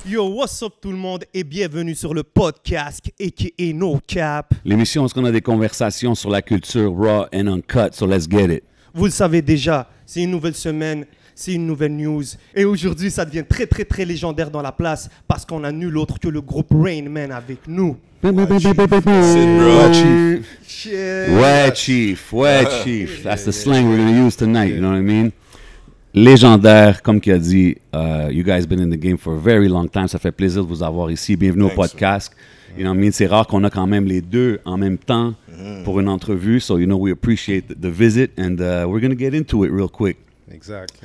Yo, what's up tout le monde et bienvenue sur le podcast a.k.a. No Cap. L'émission où on a des conversations sur la culture raw and uncut, so let's get it. Vous le savez déjà, c'est une nouvelle semaine, c'est une nouvelle news. Et aujourd'hui, ça devient très légendaire dans la place parce qu'on a nul autre que le groupe Rain Man avec nous. Ouais, chief. That's the slang we're going to use tonight, you know what I mean? Légendaire, comme qu'il a dit, you guys been in the game for a very long time. Ça fait plaisir de vous avoir ici. Bienvenue au podcast. You know what I mean? C'est rare qu'on a quand même les deux en même temps pour une entrevue. So, you know, we appreciate the visit and we're going to get into it real quick. Exact.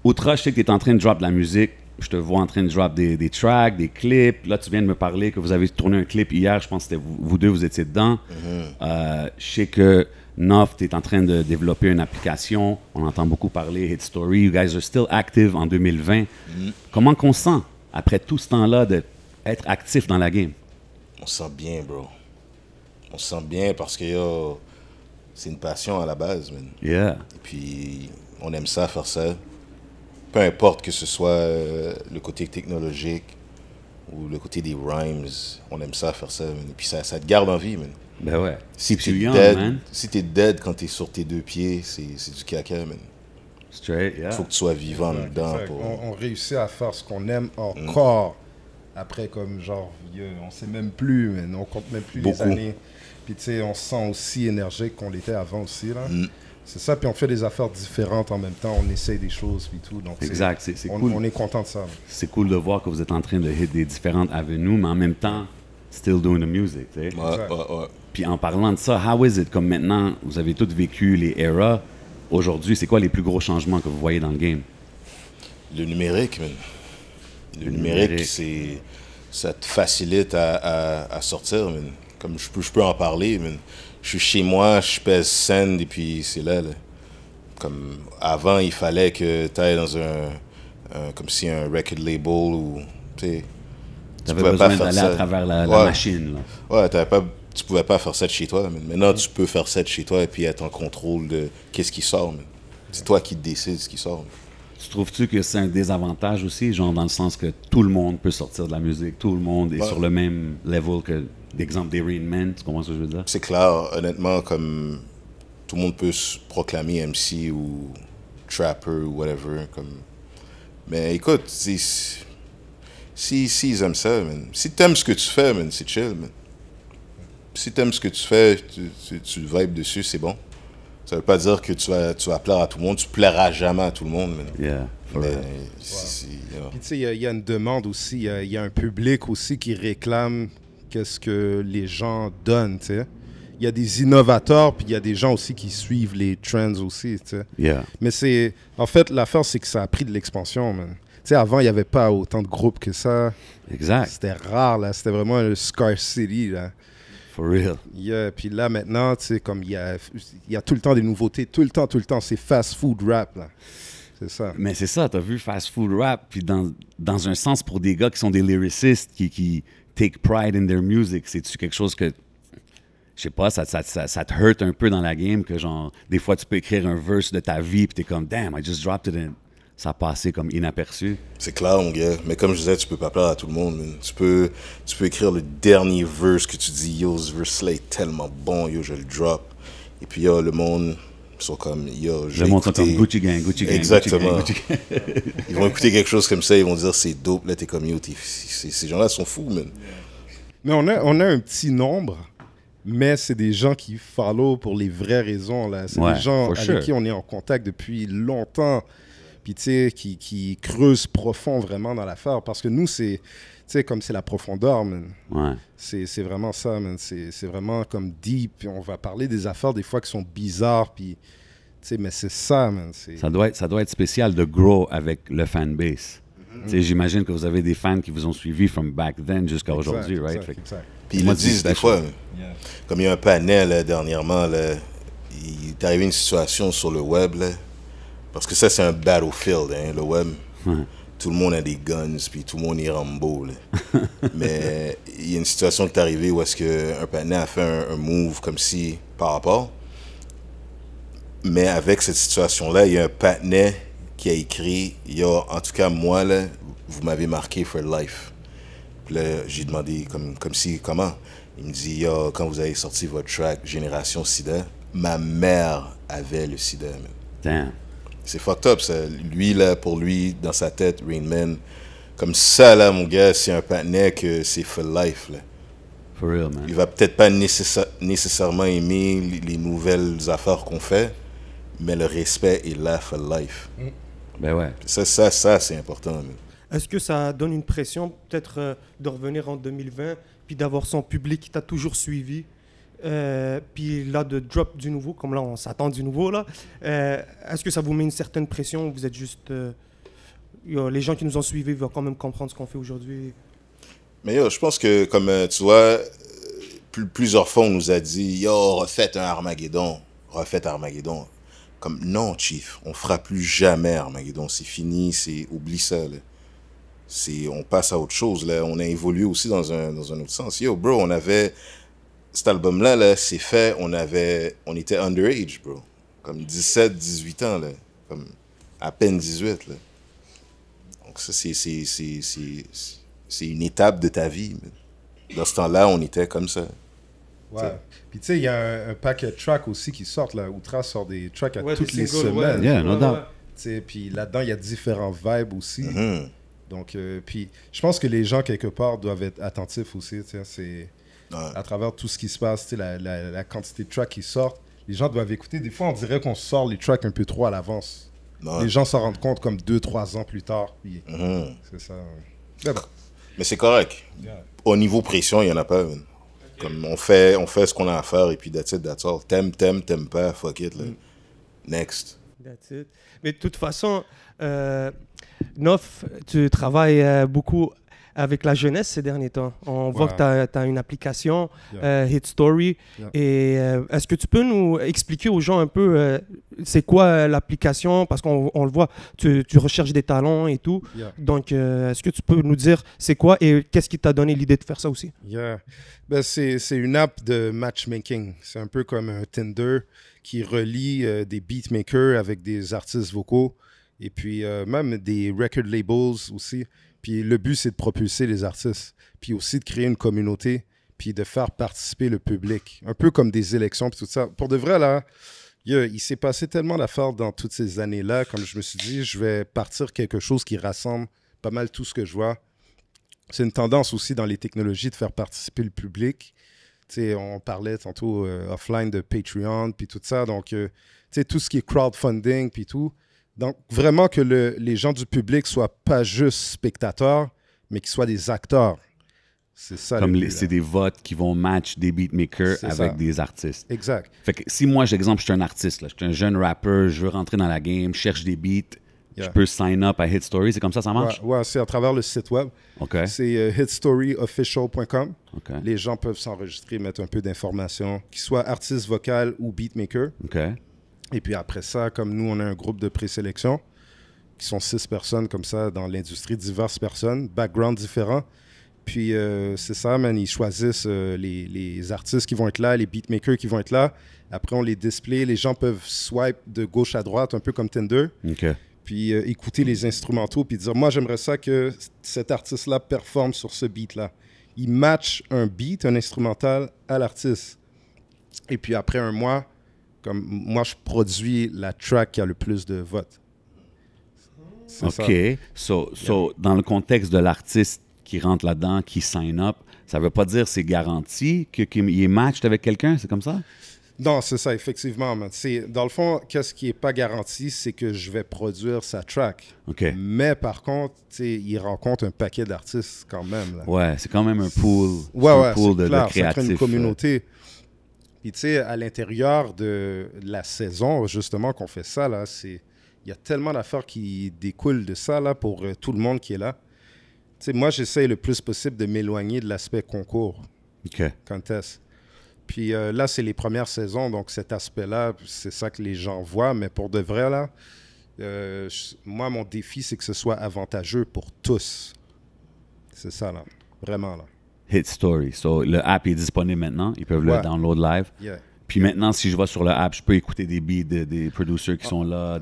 Outra, je sais que tu es en train de drop de la musique. Je te vois en train de drop des tracks, des clips. Là, tu viens de me parler que vous avez tourné un clip hier. Je pense que c'était vous deux, vous étiez dedans. Je sais que Nof, tu es en train de développer une application. On entend beaucoup parler Hit Story. You guys are still active en 2020. Comment qu'on se sent après tout ce temps-là d'être actif dans la game? On se sent bien, bro. On se sent bien parce que c'est une passion à la base, man. Yeah. Et puis, on aime ça, faire ça. Peu importe que ce soit le côté technologique ou le côté des rhymes, on aime ça, faire ça, man. Et puis, ça te garde en vie, man. Ben ouais. Si t'es young, man. Si t'es dead quand t'es sur tes deux pieds, c'est du caca, man. Straight, yeah. Faut que tu sois vivant dedans. Exact. Pour... On réussit à faire ce qu'on aime encore. Après, comme genre, on sait même plus, man. On compte même plus les années. Puis tu sais, on se sent aussi énergique qu'on l'était avant aussi, là. C'est ça, puis on fait des affaires différentes en même temps. On essaye des choses, puis tout. Donc exact, c'est cool. On est content de ça. C'est cool de voir que vous êtes en train de hit des différentes avenues, mais en même temps, still doing the music, tu sais. Ouais. Puis en parlant de ça, how is it? Comme maintenant, vous avez tous vécu les eras. Aujourd'hui, c'est quoi les plus gros changements que vous voyez dans le game? Le numérique, man. Le numérique, ça te facilite à sortir, man. Comme je peux en parler, man. Je suis chez moi, je pèse send et puis c'est là. Comme avant, il fallait que tu ailles dans comme si un record label ou, tu sais... Tu avais besoin d'aller à travers la machine, là. Ouais, tu pouvais pas faire ça de chez toi, man. Maintenant, tu peux faire ça de chez toi et puis être en contrôle de qu'est-ce qui sort, man. C'est toi qui décides ce qui sort, man. Tu trouves-tu que c'est un désavantage aussi, genre dans le sens que tout le monde peut sortir de la musique, tout le monde est sur le même level que, d'exemple, des Rain Man, tu comprends ce que je veux dire? C'est clair, honnêtement, comme tout le monde peut se proclamer MC ou trapper ou whatever, comme... Mais écoute, si ils aiment ça, man. Si t'aimes ce que tu fais, man, c'est chill, man. Si t'aimes ce que tu fais, tu vibes dessus, c'est bon. Ça veut pas dire que tu vas plaire à tout le monde. Tu plairas jamais à tout le monde, man. Yeah. Mais Puis tu sais, il y a une demande aussi. Il y a un public aussi qui réclame qu'est-ce que les gens donnent, tu sais. Il y a des innovateurs, puis il y a des gens aussi qui suivent les trends aussi, tu sais. Yeah. Mais c'est... En fait, l'affaire, c'est que ça a pris de l'expansion, man. Tu sais, avant, il n'y avait pas autant de groupes que ça. Exact. C'était rare, là. C'était vraiment un scarcity, là. For real. Yeah, puis là, maintenant, tu sais, comme il y a tout le temps des nouveautés. Tout le temps. C'est fast food rap, là. C'est ça. Mais c'est ça, t'as vu fast food rap, puis dans un sens, pour des gars qui sont des lyricistes, qui take pride in their music, c'est-tu quelque chose que... Je sais pas, ça te hurt un peu dans la game, que genre, des fois, tu peux écrire un verse de ta vie, puis t'es comme, damn, I just dropped it in... Ça a passé comme inaperçu. C'est clair, mon gars. Mais comme je disais, tu peux pas plaire à tout le monde, man. Tu peux écrire le dernier verse que tu dis, yo, ce verse-là est tellement bon, yo, je le drop. Et puis, yo, le monde, ils sont comme, yo, le monde sont comme Gucci Gang. Exactement. Gucci Gang. Ils vont écouter quelque chose comme ça, ils vont dire, c'est dope. Là, t'es comme, yo, ces gens-là sont fous, man. Mais on a un petit nombre, mais c'est des gens qui follow pour les vraies raisons, là. C'est des gens avec qui on est en contact depuis longtemps. Puis, tu sais, qui creuse profond vraiment dans l'affaire. Parce que nous, c'est, tu sais, comme c'est la profondeur, man. Ouais. C'est vraiment ça, man. C'est vraiment comme deep. Puis on va parler des affaires, des fois, qui sont bizarres. Puis, tu sais, mais c'est ça, man. Ça doit être spécial de grow avec le fanbase. Tu sais, j'imagine que vous avez des fans qui vous ont suivi from back then jusqu'à aujourd'hui, right? Exact. Puis ils le disent des fois. Yeah. Comme il y a un panel, là, dernièrement, là, il est arrivé une situation sur le web, là. Parce que ça, c'est un battlefield, hein, le web. Tout le monde a des guns, puis tout le monde est Rambo. Là. Mais il y a une situation qui est arrivée où est-ce qu'un partenaire a fait un move comme si, par rapport. Mais avec cette situation-là, il y a un partenaire qui a écrit, en tout cas, moi, là, vous m'avez marqué for life. Puis là, j'ai demandé, comment? Il me dit, quand vous avez sorti votre track Génération Sida, ma mère avait le sida. Man. Damn. C'est fucked up, ça. Lui, là, pour lui, dans sa tête, Rain Man, comme ça, là, mon gars, c'est un patinet que c'est for life, là. For real, man. Il va peut-être pas nécessairement aimer les nouvelles affaires qu'on fait, mais le respect est là for life. Ben ouais. Ça c'est important. Man. Est-ce que ça donne une pression, peut-être, de revenir en 2020, puis d'avoir son public qui t'a toujours suivi, puis là, de drop du nouveau, comme là, on s'attend du nouveau, là. Est-ce que ça vous met une certaine pression ou vous êtes juste... les gens qui nous ont suivis vont quand même comprendre ce qu'on fait aujourd'hui? Mais je pense que, comme tu vois, plusieurs fois, on nous a dit, refaites un Armageddon. Refaites Armageddon. Comme, non, Chief, on fera plus jamais Armageddon. C'est fini, oublie ça, là. On passe à autre chose, là. On a évolué aussi dans un autre sens. Bro, on avait... Cet album-là, là, c'est fait, on était underage, bro. Comme 17, 18 ans, là. Comme à peine 18, là. Donc ça, c'est une étape de ta vie. Dans ce temps-là, on était comme ça. Ouais. Puis tu sais, il y a un paquet de tracks aussi qui sortent, là. Outra sort des tracks à toutes les singles, semaines. Ouais. Yeah, no doubt. Puis là-dedans, il y a différents vibes aussi. Donc, puis je pense que les gens, quelque part, doivent être attentifs aussi. C'est à travers tout ce qui se passe, la quantité de tracks qui sortent, les gens doivent écouter. Des fois, on dirait qu'on sort les tracks un peu trop à l'avance. Les gens s'en rendent compte comme 2-3 ans plus tard. Puis c'est ça. Mais c'est correct. Yeah. Au niveau pression, il n'y en a pas. Man. Comme on fait ce qu'on a à faire et puis that's it, that's all. T'aimes pas, fuck it. Là. Next. That's it. Mais de toute façon, Nof, tu travailles beaucoup avec la jeunesse ces derniers temps. On voit que tu as une application, Hit Story. Et est-ce que tu peux nous expliquer aux gens un peu c'est quoi l'application? Parce qu'on le voit, tu recherches des talents et tout. Donc, est-ce que tu peux nous dire c'est quoi et qu'est-ce qui t'a donné l'idée de faire ça aussi? Ben, c'est une app de matchmaking. C'est un peu comme un Tinder qui relie des beatmakers avec des artistes vocaux et puis même des record labels aussi. Puis le but, c'est de propulser les artistes, puis aussi de créer une communauté, puis de faire participer le public. Un peu comme des élections, puis tout ça. Pour de vrai, là, il s'est passé tellement d'affaires dans toutes ces années-là, comme je me suis dit, je vais partir quelque chose qui rassemble pas mal tout ce que je vois. C'est une tendance aussi dans les technologies de faire participer le public. T'sais, on parlait tantôt offline de Patreon, puis tout ça. Donc, tout ce qui est crowdfunding, puis tout. Donc, vraiment que les gens du public soient pas juste spectateurs, mais qu'ils soient des acteurs. C'est ça. Comme c'est des votes qui vont match des beatmakers avec des artistes. Exact. Fait que si moi, j'exemple, je suis un artiste, là, je suis un jeune rappeur, je veux rentrer dans la game, je cherche des beats, je peux sign up à Hit Story, c'est comme ça marche? Ouais, c'est à travers le site web. Okay. C'est hitstoryofficial.com. Okay. Les gens peuvent s'enregistrer, mettre un peu d'informations, qu'ils soient artistes vocaux ou beatmakers. Okay. Et puis après ça, comme nous, on a un groupe de présélection qui sont 6 personnes comme ça dans l'industrie, diverses personnes, background différents. Puis c'est ça, man, ils choisissent les artistes qui vont être là, les beatmakers qui vont être là. Après, on les display. Les gens peuvent swipe de gauche à droite, un peu comme Tinder. Okay. Puis écouter les instrumentaux, puis dire, moi, j'aimerais ça que cet artiste-là performe sur ce beat-là. Il match un beat, un instrumental à l'artiste. Et puis après un mois, comme moi, je produis la track qui a le plus de votes. OK. So, dans le contexte de l'artiste qui rentre là-dedans, qui sign up, ça veut pas dire c'est garanti qu'il est matched avec quelqu'un, c'est comme ça? Non, c'est ça, effectivement. Dans le fond, qu'est-ce qui n'est pas garanti, c'est que je vais produire sa track. Okay. Mais par contre, il rencontre un paquet d'artistes quand même. Là. Ouais, c'est quand même un pool, pool de créatifs. Ça crée une communauté. Puis tu sais, à l'intérieur de la saison, justement, qu'on fait ça, là, il y a tellement d'affaires qui découlent de ça, là, pour tout le monde qui est là. Tu sais, moi, j'essaie le plus possible de m'éloigner de l'aspect concours, contest. Puis là, c'est les premières saisons, donc cet aspect-là, c'est ça que les gens voient. Mais pour de vrai, là, moi, mon défi, c'est que ce soit avantageux pour tous. C'est ça, là. Vraiment, là. Hit Story. So, le app est disponible maintenant. Ils peuvent le download live. Yeah. Puis maintenant, si je vais sur le app, je peux écouter des beats des producers qui sont là.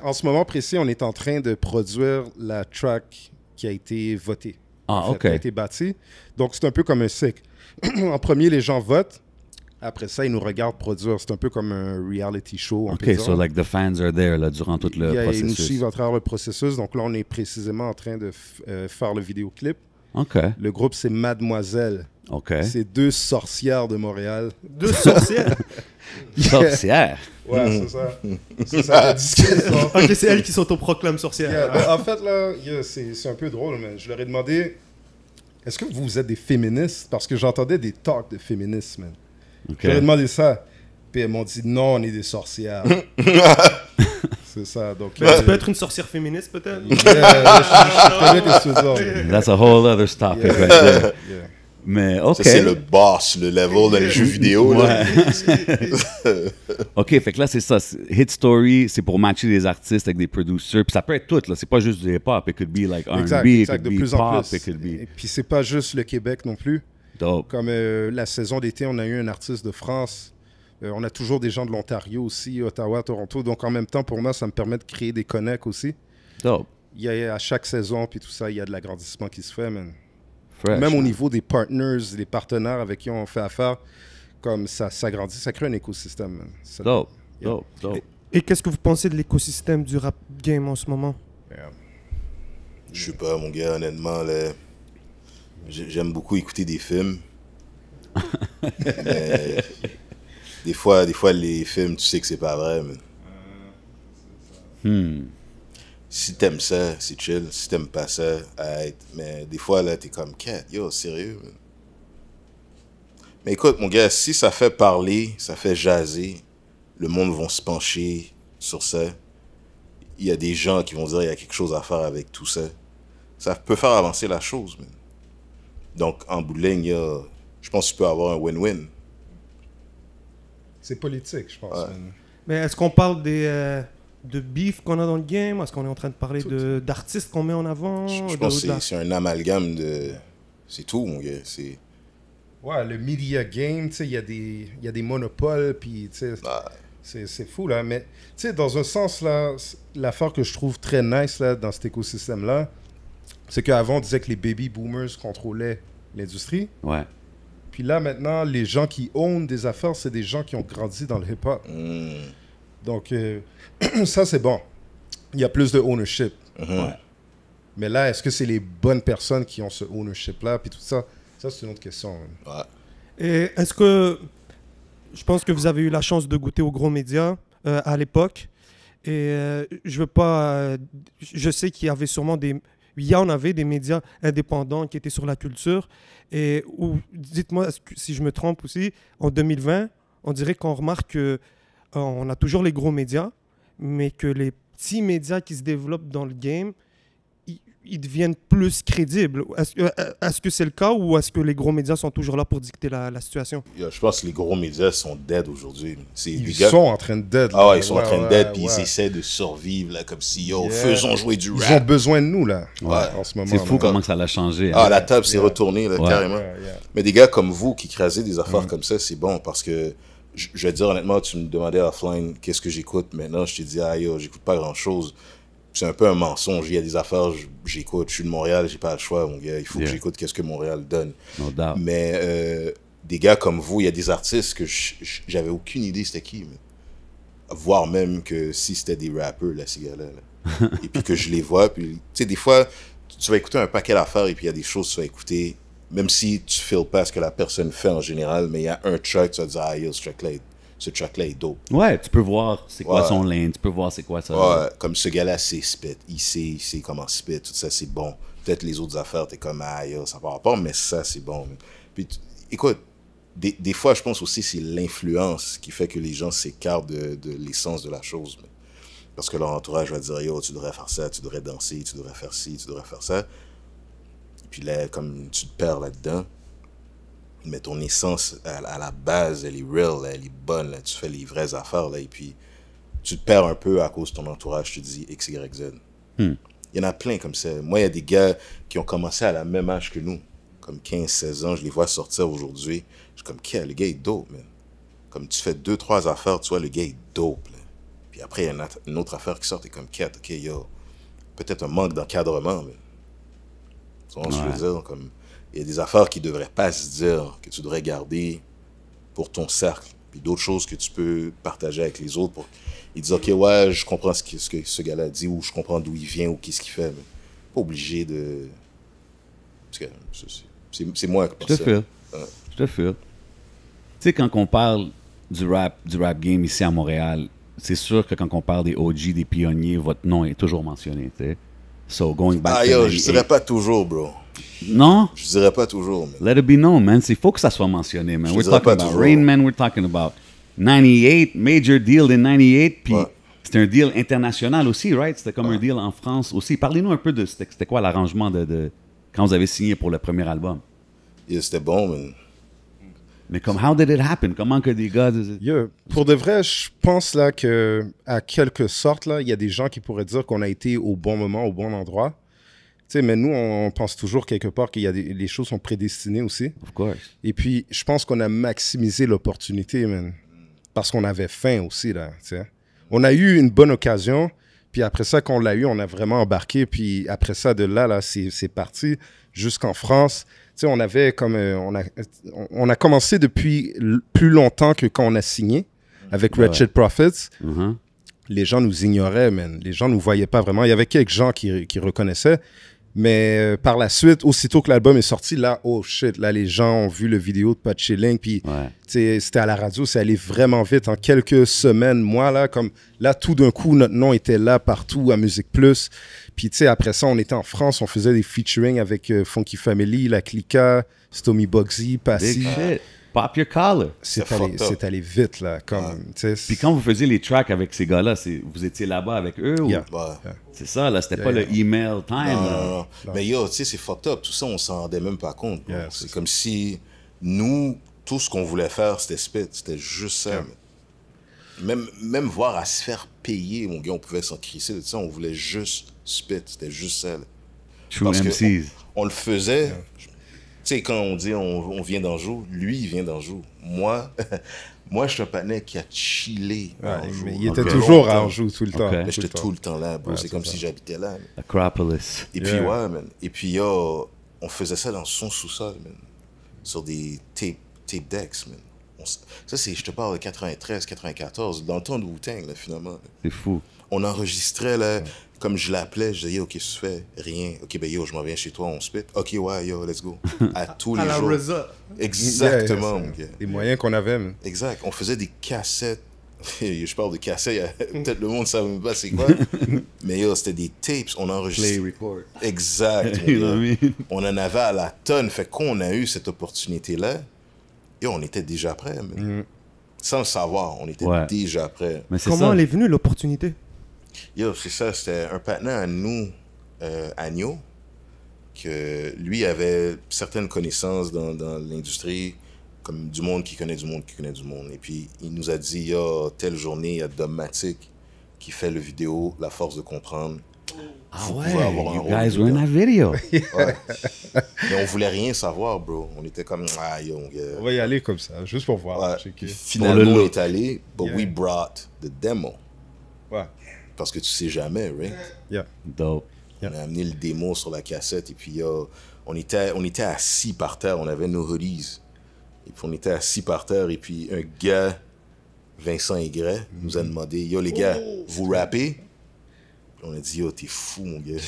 En ce moment précis, on est en train de produire la track qui a été votée. OK. Qui a été bâtie. Donc, c'est un peu comme un cycle. En premier, les gens votent. Après ça, ils nous regardent produire. C'est un peu comme un reality show. OK, so like the fans are there là, durant tout le processus. Ils nous suivent à travers le processus. Donc là, on est précisément en train de faire le vidéoclip. OK. Le groupe, c'est Mademoiselle. OK. C'est 2 sorcières de Montréal. 2 sorcières? Sorcières? Ouais, c'est ça. C'est ça la discussion. OK, c'est elles qui s'autoproclament sorcières. Ben, en fait, là, c'est un peu drôle, mais je leur ai demandé, est-ce que vous êtes des féministes? Parce que j'entendais des talks de féministes, man. Okay. Je leur ai demandé ça. Puis elles m'ont dit, non, on est des sorcières. C'est ça, donc... Tu peux être une sorcière féministe, peut-être? Je connais tes sous-ordres. That's a whole other topic right there. Yeah. Mais OK. Ça, c'est le boss, le level dans les jeux vidéo. Là. OK, fait que là, c'est ça. Hit Story, c'est pour matcher des artistes avec des producers. Puis ça peut être tout, là. C'est pas juste du hip-hop. It could be like R&B, it could de be plus pop, en plus. it could be... Et puis c'est pas juste le Québec non plus. Dope. Comme la saison d'été, on a eu un artiste de France. On a toujours des gens de l'Ontario aussi, Ottawa, Toronto. Donc en même temps, pour moi, ça me permet de créer des connects aussi. Dope. Il y a, à chaque saison, puis tout ça, il y a de l'agrandissement qui se fait, man. Fresh. Même au niveau des partners, des partenaires avec qui on fait affaire, comme ça s'agrandit, ça crée un écosystème, man. Dope. Dope. Dope. Et qu'est-ce que vous pensez de l'écosystème du rap game en ce moment? Je sais pas, mon gars, honnêtement, là, j'aime beaucoup écouter des films. Mais des fois, les films, tu sais que c'est pas vrai, man. Si t'aimes ça, c'est chill. Si t'aimes pas ça, arrête. Mais des fois, là, t'es comme, cat, yo, sérieux, man. Mais écoute, mon gars, si ça fait parler, ça fait jaser, le monde va se pencher sur ça. Il y a des gens qui vont dire qu'il y a quelque chose à faire avec tout ça. Ça peut faire avancer la chose, man. Donc, en bout de ligne, je pense que tu peux avoir un win-win. C'est politique, je pense. Ouais. Man. Mais est-ce qu'on parle de beef qu'on a dans le game? Est-ce qu'on est en train de parler d'artistes qu'on met en avant? Je pense que c'est un amalgame de... C'est tout, mon gars. C'est... Ouais, le media game, tu sais, il y a des monopoles, puis tu sais, c'est fou, là. Mais, tu sais, dans un sens, là, l'affaire que je trouve très nice, là, dans cet écosystème-là, c'est qu'avant, on disait que les baby boomers contrôlaient l'industrie. Ouais. Puis là, maintenant, les gens qui ownent des affaires, c'est des gens qui ont grandi dans le hip-hop. Donc, ça, c'est bon. Il y a plus de ownership. Ouais. Mais là, est-ce que c'est les bonnes personnes qui ont ce ownership-là, puis tout ça? Ça, c'est une autre question. Ouais. Et est-ce que... Je pense que vous avez eu la chance de goûter aux gros médias à l'époque. Et je veux pas... je sais qu'il y avait sûrement des... Il y en avait des médias indépendants qui étaient sur la culture. Et dites-moi si je me trompe aussi, en 2020, on dirait qu'on remarque qu'on a toujours les gros médias, mais que les petits médias qui se développent dans le game, ils deviennent plus crédibles. Est-ce que c'est le cas ou est-ce que les gros médias sont toujours là pour dicter la situation? Je pense que les gros médias sont dead aujourd'hui. Ils sont en train de dead. Ah ouais, ils sont en train de dead, puis ils essaient de survivre, là, comme si, faisons jouer du rap. Ils ont besoin de nous, là, en ce moment. C'est fou comment ça l'a changé. Ah, la table s'est retournée, là, carrément. Yeah. Mais des gars comme vous qui créez des affaires comme ça, c'est bon, parce que, je vais te dire honnêtement, tu me demandais offline qu'est-ce que j'écoute. Maintenant, je t'ai dit, j'écoute pas grand-chose. C'est un peu un mensonge. Il y a des affaires, j'écoute. Je suis de Montréal, j'ai pas le choix, mon gars. Il faut que j'écoute qu'est-ce que Montréal donne. No doubt. Mais des gars comme vous, il y a des artistes que j'avais aucune idée c'était qui. Mais... Voire même que si c'était des rappeurs, là, ces gars-là. Là. Et puis que je les vois. Puis, tu sais, des fois, tu vas écouter un paquet d'affaires et puis il y a des choses que tu vas écouter, même si tu ne feels pas ce que la personne fait en général, mais il y a un track, tu vas dire, ce track-là est dope. Ouais, tu peux voir c'est quoi son lane, tu peux voir c'est quoi ça. Ouais, comme ce gars-là, c'est spit. Il sait comment spit, tout ça, c'est bon. Peut-être les autres affaires, t'es comme, ça va pas, mais ça, c'est bon. Puis, écoute, des fois, je pense aussi c'est l'influence qui fait que les gens s'écartent de l'essence de la chose. Parce que leur entourage va dire, tu devrais faire ça, tu devrais danser, tu devrais faire ci, tu devrais faire ça. Et puis là, comme tu te perds là-dedans, mais ton essence, à la base, elle est real, là, elle est bonne, là, tu fais les vraies affaires, là, et puis tu te perds un peu à cause de ton entourage, tu te dis X, Y, Z. Il y en a plein comme ça. Moi, il y a des gars qui ont commencé à la même âge que nous, comme 15-16 ans, je les vois sortir aujourd'hui, je suis comme, le gars est dope, man. comme tu fais 2-3 affaires, tu vois, le gars est dope. Là. Puis après, il y a une autre affaire qui sort, t'es comme, Cat, ok, yo, peut-être un manque d'encadrement, mais. Tu vois, je veux dire, comme, il y a des affaires qui ne devraient pas se dire, que tu devrais garder pour ton cercle. Puis d'autres choses que tu peux partager avec les autres. Ils disent, ok, ouais, je comprends ce que ce gars-là dit, ou je comprends d'où il vient, ou qu'est-ce qu'il fait, mais pas obligé de. Parce que c'est moi qui pense ça. Je te file. Tu sais, quand on parle du rap game ici à Montréal, c'est sûr que quand on parle des OG, des pionniers, votre nom est toujours mentionné, tu sais. So, going back to yo, je dirais pas toujours, bro. Non? Je dirais pas toujours, man. Let it be known, man. Il faut que ça soit mentionné, man. Je We're talking about toujours. Rain Man, we're talking about 98, major deal in 98, puis c'était un deal international aussi, right? C'était comme un deal en France aussi. Parlez-nous un peu de c'était quoi l'arrangement de quand vous avez signé pour le premier album. Yeah, c'était bon, man. Mais comme, how did it happen? Comment que des gars... Pour de vrai, je pense là que, à quelque sorte, là, il y a des gens qui pourraient dire qu'on a été au bon moment, au bon endroit. Tu sais, mais nous, on pense toujours quelque part qu'il y a les choses sont prédestinées aussi. Of course. Et puis, je pense qu'on a maximisé l'opportunité, man. Parce qu'on avait faim aussi, là, tu sais. On a eu une bonne occasion, puis après ça, quand on l'a eu, on a vraiment embarqué. Puis après ça, de là, c'est parti jusqu'en France. Tu sais, on avait comme... on a commencé depuis plus longtemps que quand on a signé avec Wretched Prophets. Les gens nous ignoraient, man. Les gens nous voyaient pas vraiment. Il y avait quelques gens qui reconnaissaient. Mais par la suite, aussitôt que l'album est sorti, là, oh shit, là, les gens ont vu le vidéo de Pat Chilling, puis c'était à la radio, c'est allé vraiment vite. En quelques semaines, mois, là, comme là, tout d'un coup, notre nom était là partout à Musique Plus. Puis, tu sais, après ça, on était en France, on faisait des featuring avec Funky Family, La Clica, Stomy Bugsy, Passy. Big shit. Pop your collar. C'est allé vite, là. Puis quand vous faisiez les tracks avec ces gars-là, vous étiez là-bas avec eux? Yeah. Ou... C'est ça, là, c'était pas le email time. Non. Mais yo, tu sais, c'est fucked up. Tout ça, on s'en rendait même pas compte. C'est comme si nous, tout ce qu'on voulait faire, c'était spit. C'était juste ça. Même voir à se faire payer, mon gars, on pouvait s'en crisser de ça. On voulait juste spit. C'était juste ça. Là. True MCs. On le faisait... Tu sais, quand on dit on vient d'Anjou, lui, il vient d'Anjou. Moi, je suis un patinet qui a chillé à Anjou. Mais il était toujours à Anjou tout le temps. Mais j'étais tout le temps là, bro. C'est comme si j'habitais là. Acropolis. Et puis, man. Et puis, on faisait ça dans son sous-sol, man. Sur des tape decks, man. Ça, je te parle de 93, 94, dans le temps de Wu-Tang, là, finalement. C'est fou. On enregistrait, là... Comme je l'appelais, je disais, yo, qu'est-ce que tu fais? Rien. Ok, ben yo, je m'en viens chez toi, on spit. Ok, ouais, yo, let's go. À tous les jours. Exactement. Les moyens qu'on avait. Man. Exact. On faisait des cassettes. Je parle de cassettes, peut-être le monde ne savait même pas c'est quoi. Mais yo, c'était des tapes, on enregistrait. Play record. Exact. On en avait à la tonne. Fait qu'on a eu cette opportunité-là, et on était déjà prêts. Sans le savoir, on était déjà prêts. Comment elle est venue, l'opportunité? Yo, c'est ça, c'était un partenaire à nous, Agneau, que lui avait certaines connaissances dans l'industrie, comme du monde qui connaît du monde qui connaît du monde. Et puis, il nous a dit, yo, telle journée, il y a Dogmatic qui fait le vidéo La Force de Comprendre. Ah ouais, you guys were in that video. Mais on voulait rien savoir, bro. On était comme, ah, yo, mon gars. On va y aller comme ça, juste pour voir. Finalement, on est allé, but we brought the demo. Ouais. Parce que tu sais jamais, right? Dope. On a amené le démo sur la cassette et puis on était assis par terre, on avait nos hoodies. Et puis on était assis par terre et puis un gars, Vincent Aigret, nous a demandé, yo les gars, vous rappez? Puis on a dit, yo, t'es fou mon gars.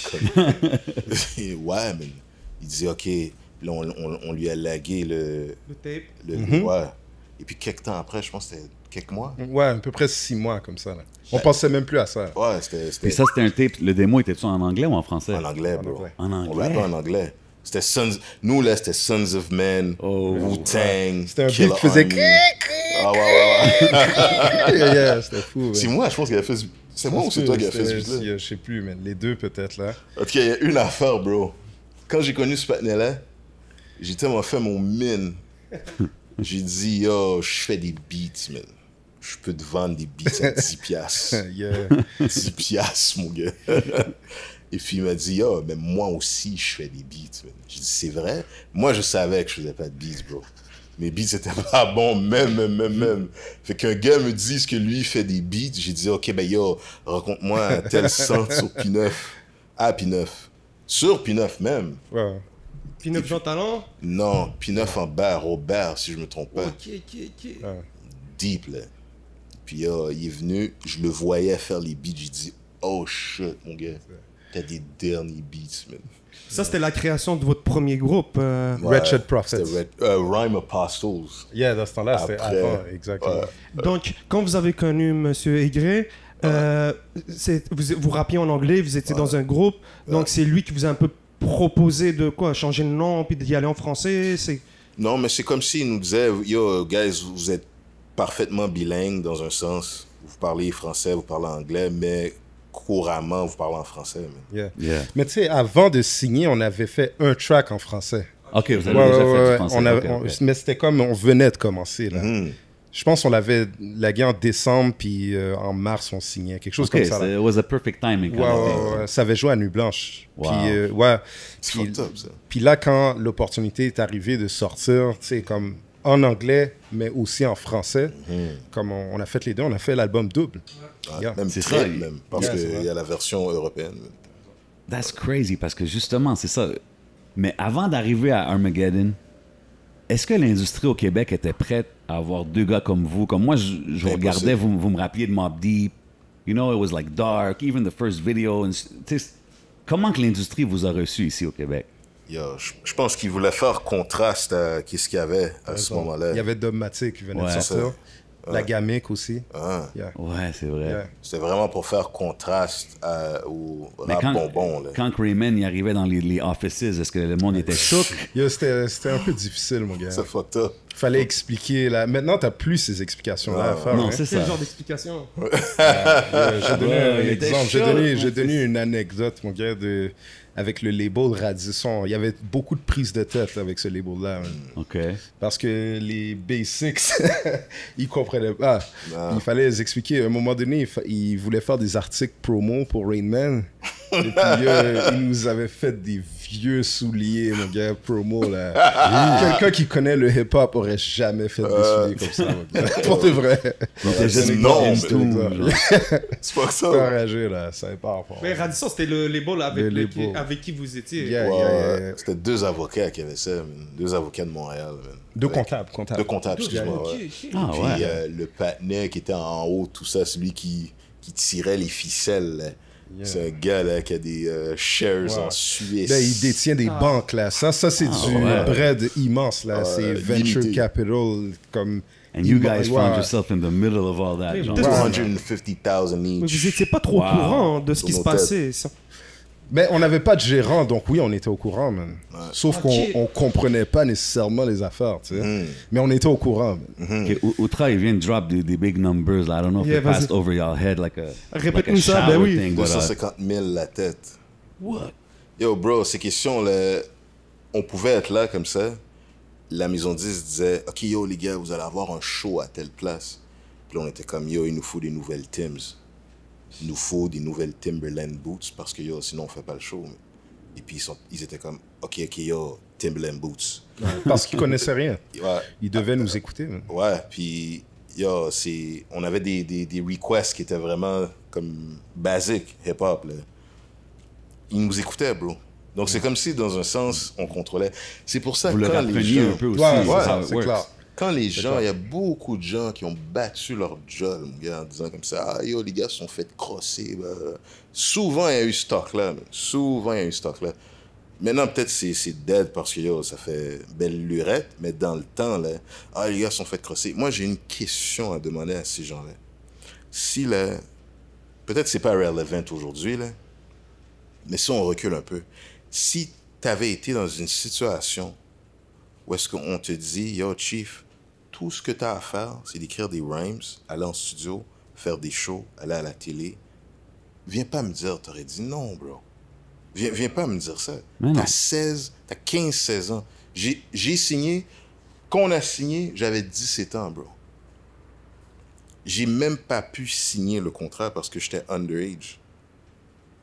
Ouais, man. Il dit, ok. Puis là, on lui a lagué le tape. Ouais. Et puis quelques temps après, je pense que c'était quelques mois. Ouais, à peu près 6 mois comme ça. Là. On pensait même plus à ça. Ouais, c'était... Et ça, c'était un tape. Le démo était-tu en anglais ou en français? En anglais, bro. En anglais? On rappait en anglais. C'était Nous, là, c'était Sons of Men, Wu-Tang, c'était un beat qui faisait... Ah ouais. C'était fou. C'est moi, je pense qu'il a fait... C'est moi ou c'est toi qui a fait ce beat-là? Je sais plus, mais les deux peut-être, là. En tout cas, il y a une affaire, bro. Quand j'ai connu ce patinet-là, j'ai tellement fait mon mine. J'ai dit, yo, je fais des beats, man. Je peux te vendre des beats à 10 piastres. 10 piastres, mon gars. Et puis il m'a dit, yo, mais moi aussi, je fais des beats, man. J'ai dit, c'est vrai? Moi, je savais que je faisais pas de beats, bro. Mes beats étaient pas bons, même. Fait qu'un gars me dise que lui fait des beats, j'ai dit, OK, ben yo, raconte-moi tel centre sur P9. Ah, P9. Sur P9 même. Ouais. P9 Jean Talent? Non, P9 en bar, au bar, si je me trompe pas. Ok. Ouais. Deep, là. Puis il est venu, je le voyais faire les beats, j'ai dit, oh shit, mon gars, t'as des derniers beats, man. Ça, c'était la création de votre premier groupe. Wretched Prophets. Rhyme Apostles. Yeah, dans ce temps-là, c'était Après, avant, exactement. Donc, quand vous avez connu Monsieur Aigret, vous rappiez en anglais, vous étiez dans un groupe, donc c'est lui qui vous a un peu proposé de quoi, changer le nom, puis d'y aller en français, Non, mais c'est comme s'il nous disait, yo, guys, vous êtes parfaitement bilingue dans un sens. Vous parlez français, vous parlez anglais, mais couramment, vous parlez en français. Yeah. Mais tu sais, avant de signer, on avait fait un track en français. OK, vous avez déjà fait du français. Mais c'était comme, on venait de commencer, là. Je pense qu'on l'avait lagué en décembre, puis en mars, on signait. Quelque chose comme ça. It was a perfect timing. Ouais. Ça avait joué à Nuit Blanche. Wow. Puis là, quand l'opportunité est arrivée de sortir, tu sais, comme en anglais, mais aussi en français, comme on a fait les deux, on a fait l'album double. Même c'est très, ça. même, parce qu'il y a la version européenne. That's crazy, parce que justement, c'est ça. Mais avant d'arriver à Armageddon, est-ce que l'industrie au Québec était prête à avoir deux gars comme vous? Comme moi, je regardais, vous me rappeliez de Mobb Deep. You know, it was like dark, even the first video. Comment que l'industrie vous a reçu ici au Québec? Je pense qu'il voulait faire contraste à ce qu'il y avait à ce moment-là. Il y avait Dogmatic qui venait de sortir. La Gamique aussi. Ouais, c'est vrai. C'était vraiment pour faire contraste au rap bonbon. Là. Quand Rayman y arrivait dans les offices, est-ce que le monde était choc? C'était un peu difficile, mon gars. C'est fucked up. Fallait expliquer. Maintenant, t'as plus ces explications-là à faire. Non, c'est ça. Quel genre d'explication? J'ai donné un exemple. J'ai donné une anecdote, mon gars, avec le label Radisson. Il y avait beaucoup de prises de tête avec ce label-là. OK. Parce que les Basics, ils comprenaient pas. Il fallait les expliquer. À un moment donné, ils voulaient faire des articles promo pour Rain Man. Et puis, ils nous avaient fait des vieux souliers, mon gars, promo, là. Quelqu'un qui connaît le hip-hop aurait jamais fait des souliers comme ça, mon gars. Pour de vrai. Non, c'est pas ça. T'es enragé, là. Ça n'est pas rapport. Mais Radisson, c'était le label avec qui vous étiez. C'était deux avocats qui avaient ça, deux avocats de Montréal. Deux comptables. Deux comptables, excuse-moi. Puis le patinet qui était en haut, tout ça, celui qui tirait les ficelles, là. C'est un gars là, qui a des shares en Suisse. Là, il détient des banques. Là. Ça c'est du bread immense. Là. C'est venture capital. Comme And you guys found yourself in the middle of all that. 250,000 each. Vous n'étiez pas trop au courant de ce qui se passait. Mais on n'avait pas de gérant, donc oui, on était au courant, man. Sauf qu'on ne comprenait pas nécessairement les affaires, tu sais. Mais on était au courant, man. Okay, Outra, il vient de drop des big numbers. Là. I don't know if it passed over your head like a Répète-nous ça, ben oui. thing. 250 000 la tête. What? Yo, bro, ces questions, là, on pouvait être là comme ça. La maison 10 disait, OK, yo, les gars, vous allez avoir un show à telle place. Puis là, on était comme, yo, il nous faut des nouvelles Timbs. Il nous faut des nouvelles Timberland boots parce que yo, sinon on fait pas le show. Et puis ils étaient comme, OK, yo, Timberland boots. Parce qu'ils connaissaient rien. Ils devaient nous écouter. Man. Ouais, puis yo, on avait des requests qui étaient vraiment comme basiques, hip-hop. Là. Ils nous écoutaient, bro. Donc c'est comme si, dans un sens, on contrôlait. C'est pour ça que quand les gens... un peu aussi. C'est clair. Quand les gens, il y a beaucoup de gens qui ont battu leur job, mon gars, en disant comme ça, ah yo, les gars se sont fait crosser. Bah. Souvent, il y a eu ce stock-là. Maintenant, peut-être c'est dead parce que yo, ça fait belle lurette, mais dans le temps, là, ah, les gars se sont fait crosser. Moi, j'ai une question à demander à ces gens-là. Si, là, peut-être c'est pas relevant aujourd'hui, là, mais si on recule un peu, si tu avais été dans une situation où est-ce qu'on te dit, yo, Chief, tout ce que tu as à faire, c'est d'écrire des rhymes, aller en studio, faire des shows, aller à la télé. Viens pas me dire, t'aurais dit non, bro. Viens pas me dire ça. T'as 15-16 ans. J'ai signé, quand on a signé, j'avais 17 ans, bro. J'ai même pas pu signer le contrat parce que j'étais underage.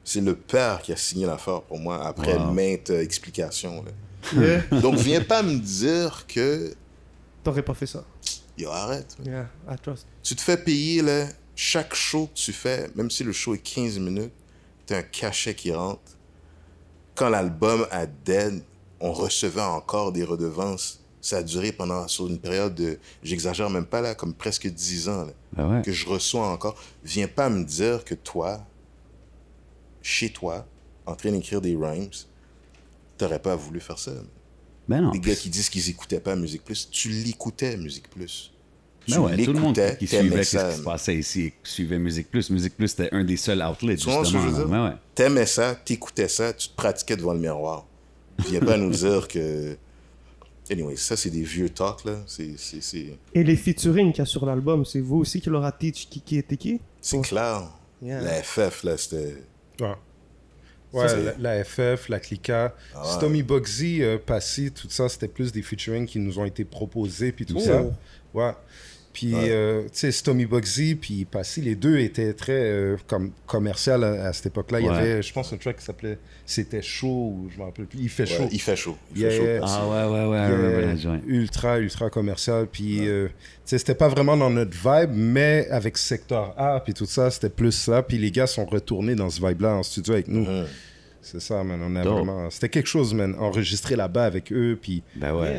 C'est le père qui a signé l'affaire pour moi après maintes explications. Là. Donc, viens pas me dire que t'aurais pas fait ça. Yo, arrête. Yeah, I trust. Tu te fais payer, là, chaque show que tu fais, même si le show est 15 minutes, t'as un cachet qui rentre. Quand l'album a dead, on recevait encore des redevances. Ça a duré sur une période de, j'exagère même pas là, comme presque 10 ans, là, Ben ouais. que je reçois encore. Viens pas me dire que toi, chez toi, en train d'écrire des rhymes, t'aurais pas voulu faire ça. Ben non. Les gars qui disent qu'ils écoutaient pas Musique Plus, tu l'écoutais Musique Plus. Ben ouais, tout le monde qui suivait ce ça, qui se passait ici suivait Musique Plus. Musique Plus, c'était un des seuls outlets, tu vois ce que justement. je veux dire? Ben ouais. T'aimais ça, t'écoutais ça, tu te pratiquais devant le miroir. Viens pas nous dire que... Anyway, ça, c'est des vieux talks, là. Et les featuring qu'il y a sur l'album, c'est vous aussi qui leur a teach qui était qui? C'est clair. Yeah. La FF, là, c'était... Ouais, Ça, la FF, la Clica, Stomy Bugsy, Passy, tout ça, c'était plus des featuring qui nous ont été proposés, puis tout ça. Ouais. Puis, tu sais, Stomy Bugsy, puis Passy, les deux étaient très comme commercial à cette époque-là. Il y avait, je pense, un track qui s'appelait C'était chaud, ou je me rappelle plus. Il fait chaud. Il fait chaud. Il Yeah, fait chaud. yeah. Ah ouais. Ultra commercial. Puis, tu sais, c'était pas vraiment dans notre vibe, mais avec Secteur A, puis tout ça, c'était plus ça. Puis les gars sont retournés dans ce vibe-là en studio avec nous. C'est ça, man. On a vraiment... C'était quelque chose, man. Enregistrer là-bas avec eux, puis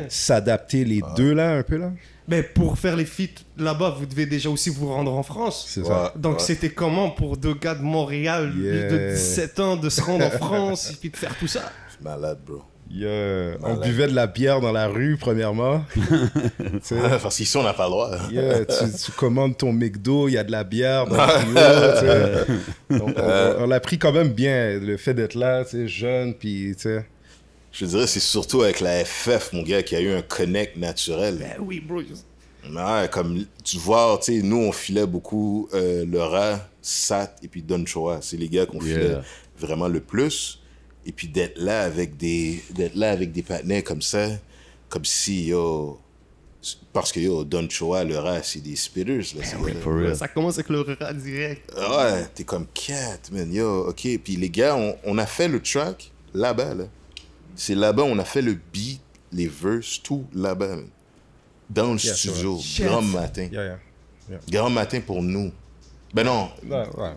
s'adapter les deux, là, un peu, là. Mais pour faire les feats là-bas, vous devez déjà aussi vous rendre en France. C'est ça. Donc c'était comment pour deux gars de Montréal de 17 ans de se rendre en France et puis de faire tout ça? C'est malade, bro. On buvait de la bière dans la rue, premièrement. Parce qu'ici, on n'a pas le droit. Tu commandes ton McDo, il y a de la bière dans le tuyau. Donc, on l'a pris quand même bien, le fait d'être là, jeune, puis tu sais. Je dirais c'est surtout avec la FF, mon gars, qu'il y a eu un connect naturel. Ben oui, bro. Ouais, comme tu vois, tu sais, nous, on filait beaucoup Laura, Sat et puis Don Choa. C'est les gars qu'on filait vraiment le plus. Et puis d'être là avec des partenaires comme ça, comme si, yo... Parce que, yo, Don Choa, Laura, c'est des spitters. Là, Ça commence avec le rat direct. Ouais, t'es comme cat, man, yo, OK. Puis les gars, on a fait le track là-bas, là. C'est là-bas, on a fait le beat, les verses, tout là-bas, man. Dans le studio, grand matin. Grand matin pour nous. Ben non,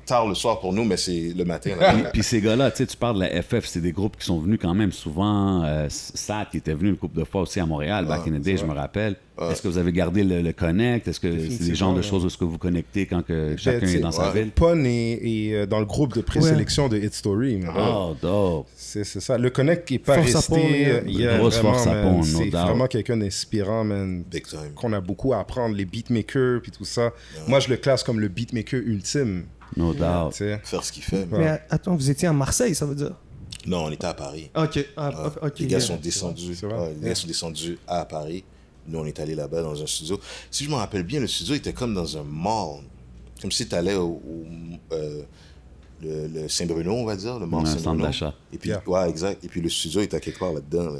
tard le soir pour nous, mais c'est le matin. Puis ces gars-là, tu sais, tu parles de la FF, c'est des groupes qui sont venus quand même souvent. Sat, qui était venu une couple de fois aussi à Montréal, back in the day, je me rappelle. Est-ce que vous avez gardé le connect? Est-ce que c'est des genres de choses où est-ce que vous connectez quand que chacun est dans sa ville? Pon est dans le groupe de présélection de Hit Story. Oh, dope. C'est ça. Le connect qui n'est pas resté. Grosse force à Pon, c'est vraiment quelqu'un d'inspirant, man. Big time. Qu'on a beaucoup à apprendre. Les beatmakers, puis tout ça. Moi, je le classe comme le beatmaker ultime. No doubt. Faire ce qu'il fait. Mais attends, vous étiez à Marseille, ça veut dire? Non, on était à Paris. OK. Les gars sont descendus. Les gars sont descendus à Paris. Nous, on est allés là-bas dans un studio. Si je me rappelle bien, le studio était comme dans un mall. Comme si tu allais le Saint-Bruno, on va dire, le mall Saint-Bruno. Centre d'achat. Et puis, ouais, exact. Et puis le studio était quelque part là-dedans. Là.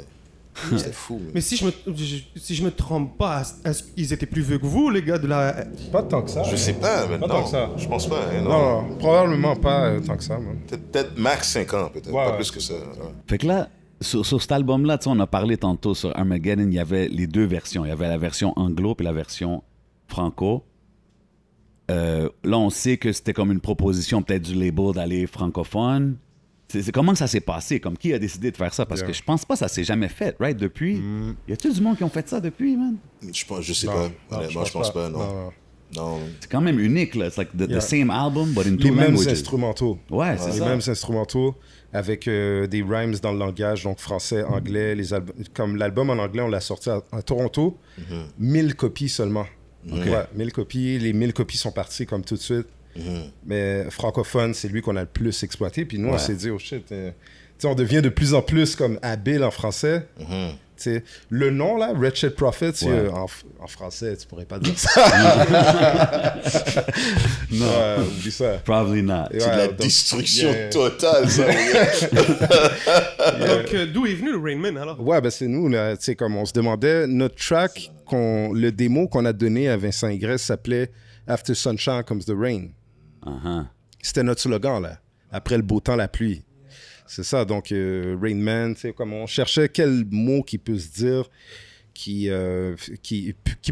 C'était fou. Mais si je me trompe pas, est-ce qu'ils étaient plus vieux que vous, les gars de la... Pas tant que ça. Je sais pas, mais Pas non. tant que ça. Je pense pas. Hein, Non, probablement pas tant que ça, man. Peut-être max 5 ans, peut-être. Pas plus que ça. Fait que là, sur cet album-là, on a parlé tantôt sur Armageddon, il y avait les deux versions. Il y avait la version anglo et la version franco. Là, on sait que c'était comme une proposition peut-être du label d'aller francophone. C'est comment ça s'est passé? Comme qui a décidé de faire ça? Parce que je pense pas que ça s'est jamais fait, right? Depuis. Y a-t-il du monde qui ont fait ça depuis, man? Je sais pas. Honnêtement, je pense pas, non. Non. C'est quand même unique, là. C'est like the same album, but in two les mêmes languages. instrumentaux. Ouais, c'est les ça. mêmes instrumentaux avec des rhymes dans le langage, donc français, anglais. Comme l'album en anglais, on l'a sorti à Toronto, 1000 copies seulement. Ouais, 1000 copies. Les 1000 copies sont parties comme tout de suite. Mais francophone, c'est lui qu'on a le plus exploité. Puis nous, on s'est dit, oh shit, on devient de plus en plus comme habile en français. Le nom, là, Wretched Prophet, en français, tu pourrais pas dire ça. Non, oublie ça. Probably not. C'est de la destruction totale, ça. Donc, d'où est venu le Rain Man, alors? Ouais, ben c'est nous, là, comme on se demandait, notre track, le démo qu'on a donné à Vincent Igresse s'appelait After Sunshine Comes the Rain. C'était notre slogan, là. Après le beau temps, la pluie. C'est ça, donc Rain Man, comme on cherchait quel mot qui peut se dire qui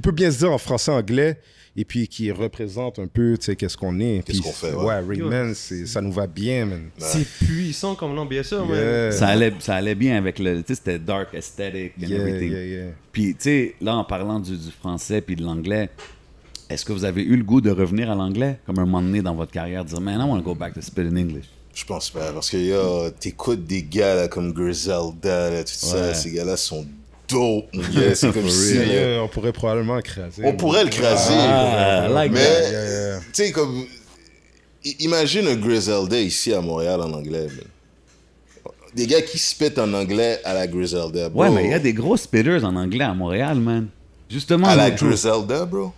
peut bien se dire en français-anglais et puis qui représente un peu, tu sais, qu'est-ce qu'on est. Qu'est-ce qu'on fait, ouais. Rainman, ça nous va bien, man. C'est puissant comme nom, bien sûr, Yeah. Ça allait bien avec le... Tu sais, c'était dark aesthetic and everything. Puis, tu sais, là, en parlant du français puis de l'anglais, est-ce que vous avez eu le goût de revenir à l'anglais, comme un moment donné dans votre carrière, de dire, man, I want to go back to spit in English? Je pense pas, parce que t'écoutes des gars là, comme Griselda, là, tout ça, ces gars-là sont dope, mon gars. C'est comme si... on pourrait probablement écraser. On pourrait le craser. Like mais, tu sais, comme... Imagine un Griselda ici à Montréal en anglais, man. Des gars qui spit en anglais à la Griselda, bro. Ouais, mais il y a des gros spitters en anglais à Montréal, man. Justement. À la Griselda, bro.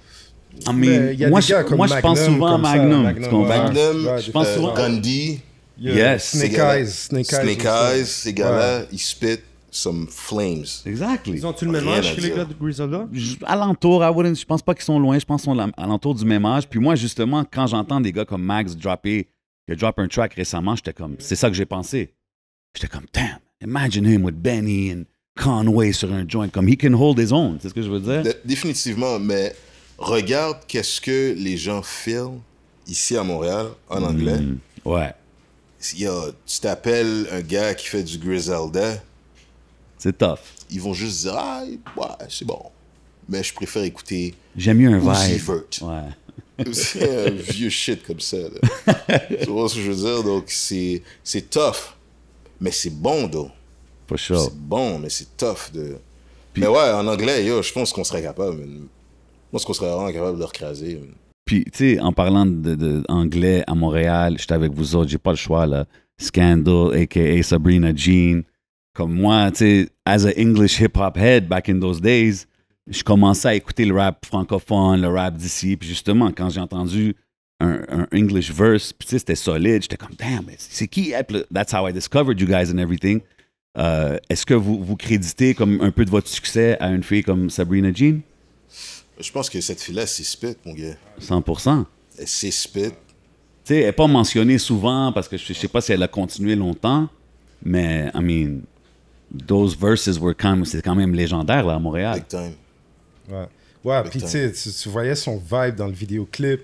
I mean, moi, je pense souvent à Magnum. Je pense souvent à Gundy. Yes. Snake Eyes, ces gars-là, ils spit some flames. Exactly. Ils ont-tu le même âge que les gars de Griselda? Alentour, je pense pas qu'ils sont loin, je pense qu'ils sont alentour du même âge. Puis moi, justement, quand j'entends des gars comme Max qui a drop un track récemment, j'étais comme, c'est ça que j'ai pensé. J'étais comme, damn, imagine him with Benny and Conway sur un joint, comme he can hold his own, c'est ce que je veux dire? Définitivement, mais regarde qu'est-ce que les gens filment ici à Montréal en anglais. Ouais. Tu t'appelles un gars qui fait du Griselda. C'est tough. Ils vont juste dire, ouais, c'est bon. Mais je préfère écouter. J'aime mieux un Uzi vibe. Vert. Ouais. C'est un vieux shit comme ça. Là. Tu vois ce que je veux dire? Donc, c'est tough. Mais c'est bon, though. For sure. C'est bon, mais c'est tough. Mais ouais, en anglais, je pense qu'on serait capable. Moi, je pense qu'on serait vraiment capable de le recraser. Puis, tu sais, en parlant d'anglais à Montréal, j'étais avec vous autres, j'ai pas le choix, là. Scandal, a.k.a. Sabrina Jean. Comme moi, tu sais, as a English hip-hop head back in those days, je commençais à écouter le rap francophone, le rap d'ici. Puis justement, quand j'ai entendu un English verse, puis tu sais, c'était solide, j'étais comme, damn, c'est qui? That's how I discovered you guys and everything. Est-ce que vous créditez comme un peu de votre succès à une fille comme Sabrina Jean? Je pense que cette fille-là, c'est spit, mon gars. 100%. C'est spit. Tu sais, elle n'est pas mentionnée souvent parce que je sais pas si elle a continué longtemps, mais, I mean, those verses c'est quand même légendaire, là, à Montréal. Big time. Ouais, puis tu sais, tu voyais son vibe dans le vidéoclip.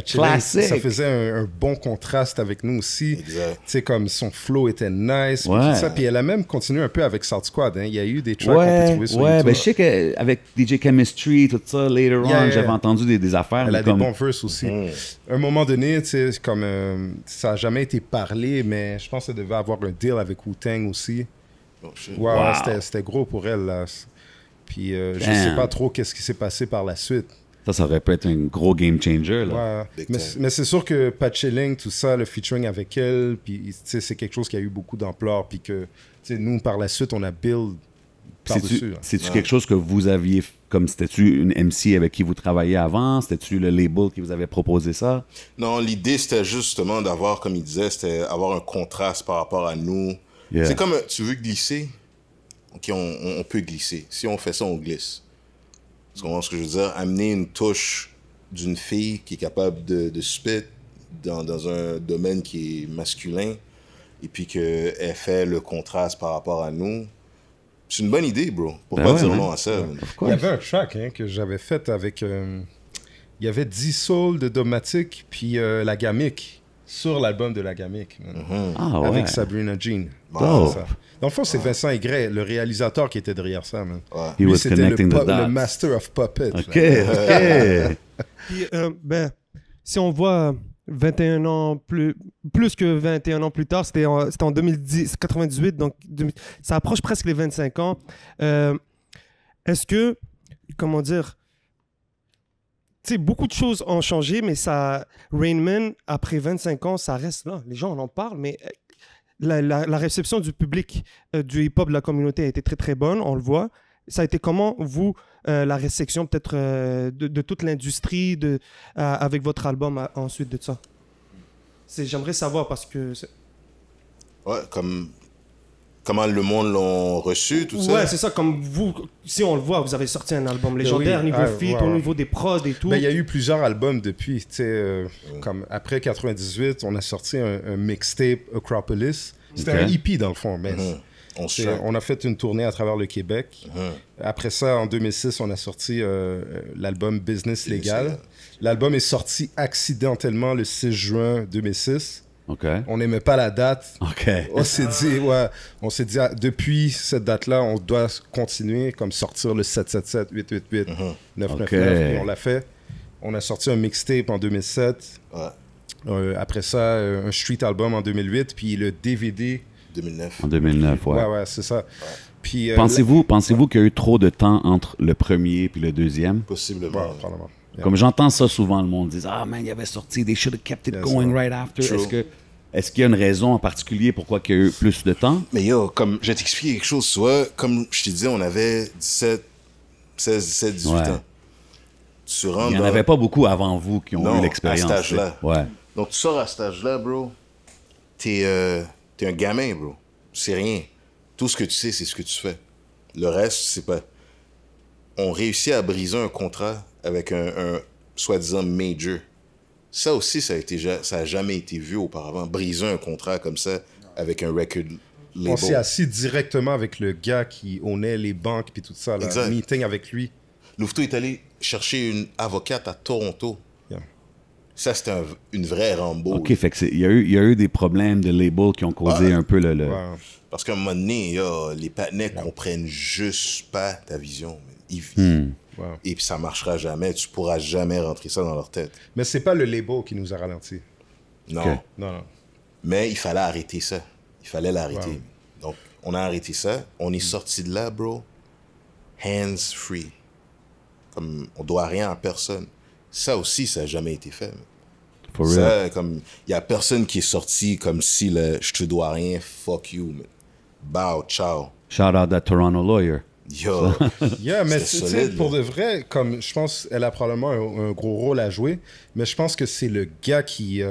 Classique. Ça faisait un bon contraste avec nous aussi. Exact. Tu sais, comme son flow était nice. Ouais. Puis tout ça. Puis elle a même continué un peu avec South Squad. Hein. Il y a eu des tracks qu'on peut trouver sur YouTube. Ben je sais qu'avec DJ Chemistry, tout ça, later on, j'avais entendu des affaires. Elle a des bons verses aussi. À un moment donné, tu sais, comme ça n'a jamais été parlé, mais je pense qu'elle devait avoir un deal avec Wu-Tang aussi. Oh, shit. Ouais, c'était gros pour elle, là. Puis je sais pas trop qu'est-ce qui s'est passé par la suite. Ça aurait pu être un gros game changer, là. Ouais. Mais c'est sûr que Patchelling, tout ça, le featuring avec elle, puis c'est quelque chose qui a eu beaucoup d'ampleur, puis que nous, par la suite, on a build par-dessus. C'est-tu quelque chose que vous aviez, comme c'était-tu une MC avec qui vous travailliez avant? C'était-tu le label qui vous avait proposé ça? Non, l'idée, c'était justement d'avoir, comme il disait, c'était avoir un contraste par rapport à nous. Yeah. C'est comme, tu veux glisser? OK, on peut glisser. Si on fait ça, on glisse. Tu comprends ce que je veux dire? Amener une touche d'une fille qui est capable de spit dans un domaine qui est masculin et puis qu'elle fait le contraste par rapport à nous. C'est une bonne idée, bro. Pour pas dire non à ça. Il y avait un track que j'avais fait avec... il y avait 10 Soul de Domatic puis La Gamique sur l'album de La Gamique. Avec Sabrina Jean. Wow. Dans le fond, c'est Vincent Aigret, le réalisateur qui était derrière ça. Man. He was connecting the dots. Le master of puppet. OK. Puis, si on voit 21 ans plus que 21 ans plus tard, c'était en 98, donc ça approche presque les 25 ans. Est-ce que, comment dire, tu sais, beaucoup de choses ont changé, mais Rainman, après 25 ans, ça reste là. Les gens en parlent, mais la réception du public du hip-hop de la communauté a été très, très bonne, on le voit. Ça a été comment, vous, la réception peut-être de toute l'industrie avec votre album ensuite de ça? J'aimerais savoir parce que... Ouais, comment le monde l'ont reçu, tout ça? Ouais, c'est ça. Comme vous, si on le voit, vous avez sorti un album légendaire, niveau feat, au niveau des prods et tout. Ben, il y a eu plusieurs albums depuis. Comme après 98, on a sorti un mixtape, Acropolis. C'était un EP dans le fond, mais On a fait une tournée à travers le Québec. Après ça, en 2006, on a sorti l'album Business Légal. L'album est sorti accidentellement le 6 juin 2006. Okay. On n'aimait pas la date. Okay. On s'est dit, depuis cette date-là, on doit continuer, comme sortir le 777, 888, 999. Et on l'a fait. On a sorti un mixtape en 2007. Après ça, un street album en 2008. Puis le DVD... 2009. En 2009, ouais. Ouais, c'est ça. Puis, pensez-vous qu'il y a eu trop de temps entre le premier et le deuxième? Possiblement. Probablement. Yeah. Comme j'entends ça souvent, le monde dit « Ah, man, il avait sorti, they should have kept it going right after. » Est-ce qu'il y a une raison en particulier pourquoi il y a eu plus de temps? Mais comme je vais t'expliquer quelque chose, tu vois, comme je te disais, on avait 16, 17, 18 ans. Il n'y en avait pas beaucoup avant vous qui ont eu l'expérience. À cet âge-là. Ouais. Donc tu sors à cet âge-là, bro, t'es un gamin, bro. C'est rien. Tout ce que tu sais, c'est ce que tu fais. Le reste, c'est pas... On réussit à briser un contrat avec un soi-disant major. Ça aussi, ça a jamais été vu auparavant. Briser un contrat comme ça avec un record label. On s'est assis directement avec le gars qui ownait les banques puis tout ça. Là, meeting avec lui. Louveteau est allé chercher une avocate à Toronto. Ça, c'était une vraie Rambo. OK, fait que il y a eu des problèmes de label qui ont causé un peu le... Parce qu'à un moment donné, les partenaires comprennent juste pas ta vision. Et puis ça marchera jamais. Tu pourras jamais rentrer ça dans leur tête. Mais c'est pas le label qui nous a ralenti. Non. Okay. Non. Mais il fallait arrêter ça. Il fallait l'arrêter. Donc, on a arrêté ça. On est sorti de là, bro. Hands free. Comme on doit rien à personne. Ça aussi, ça n'a jamais été fait. For real. Comme il y a personne qui est sorti comme si je te dois rien, fuck you. Man. Bow, ciao. Shout out that Toronto lawyer. Yo. Mais solide, pour de vrai, comme je pense qu'elle a probablement un gros rôle à jouer, mais je pense que c'est le gars qui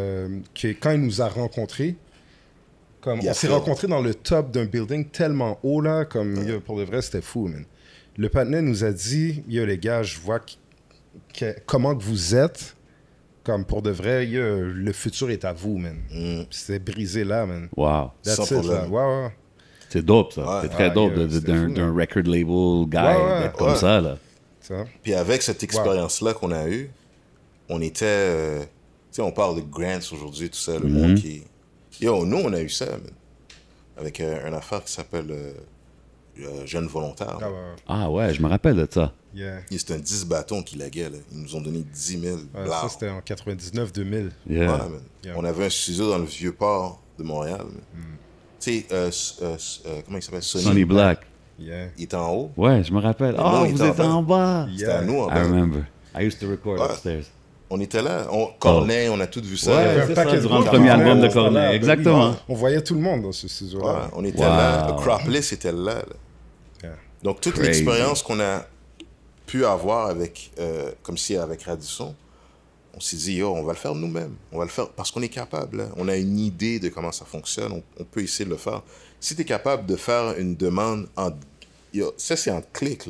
quand il nous a rencontrés, comme on s'est rencontrés dans le top d'un building tellement haut là, comme pour de vrai, c'était fou, man. Le partenaire nous a dit, yo les gars, je vois comment que vous êtes. Comme pour de vrai, le futur est à vous, man. C'était brisé là, man. Wow. That's it, là. Wow. C'est dope, ça. C'est très dope d'un record label guy d'être comme ça, là. Puis avec cette expérience-là qu'on a eue, on était... tu sais, on parle de grants aujourd'hui, tout ça, le monde qui... Yo, nous, on a eu ça, man. Avec une affaire qui s'appelle Jeune Volontaire. Ah ouais, je me rappelle de ça. C'était un 10 bâtons qui laguait, là. Ils nous ont donné 10 000. Ça, c'était en 99-2000. On avait un studio dans le Vieux-Port de Montréal. Tu sais, comment il s'appelle? Sonny Black. Il était en haut. Ouais, je me rappelle. Oh, vous êtes en bas. C'était à nous en bas. I remember. I used to record upstairs. On était là. Corneille, on a tout vu ça. Ouais, c'est ça, durant le premier album de Corneille. Exactement. On voyait tout le monde dans ce studio-là. On était là. Acropolis était là. Donc, toute l'expérience qu'on a pu avoir avec, comme si avec Radisson, on s'est dit, yo, on va le faire nous-mêmes. On va le faire parce qu'on est capable. Là. On a une idée de comment ça fonctionne. On peut essayer de le faire. Si tu es capable de faire une demande, ça, c'est en clic.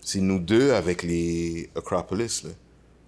C'est nous deux avec les Acropolis.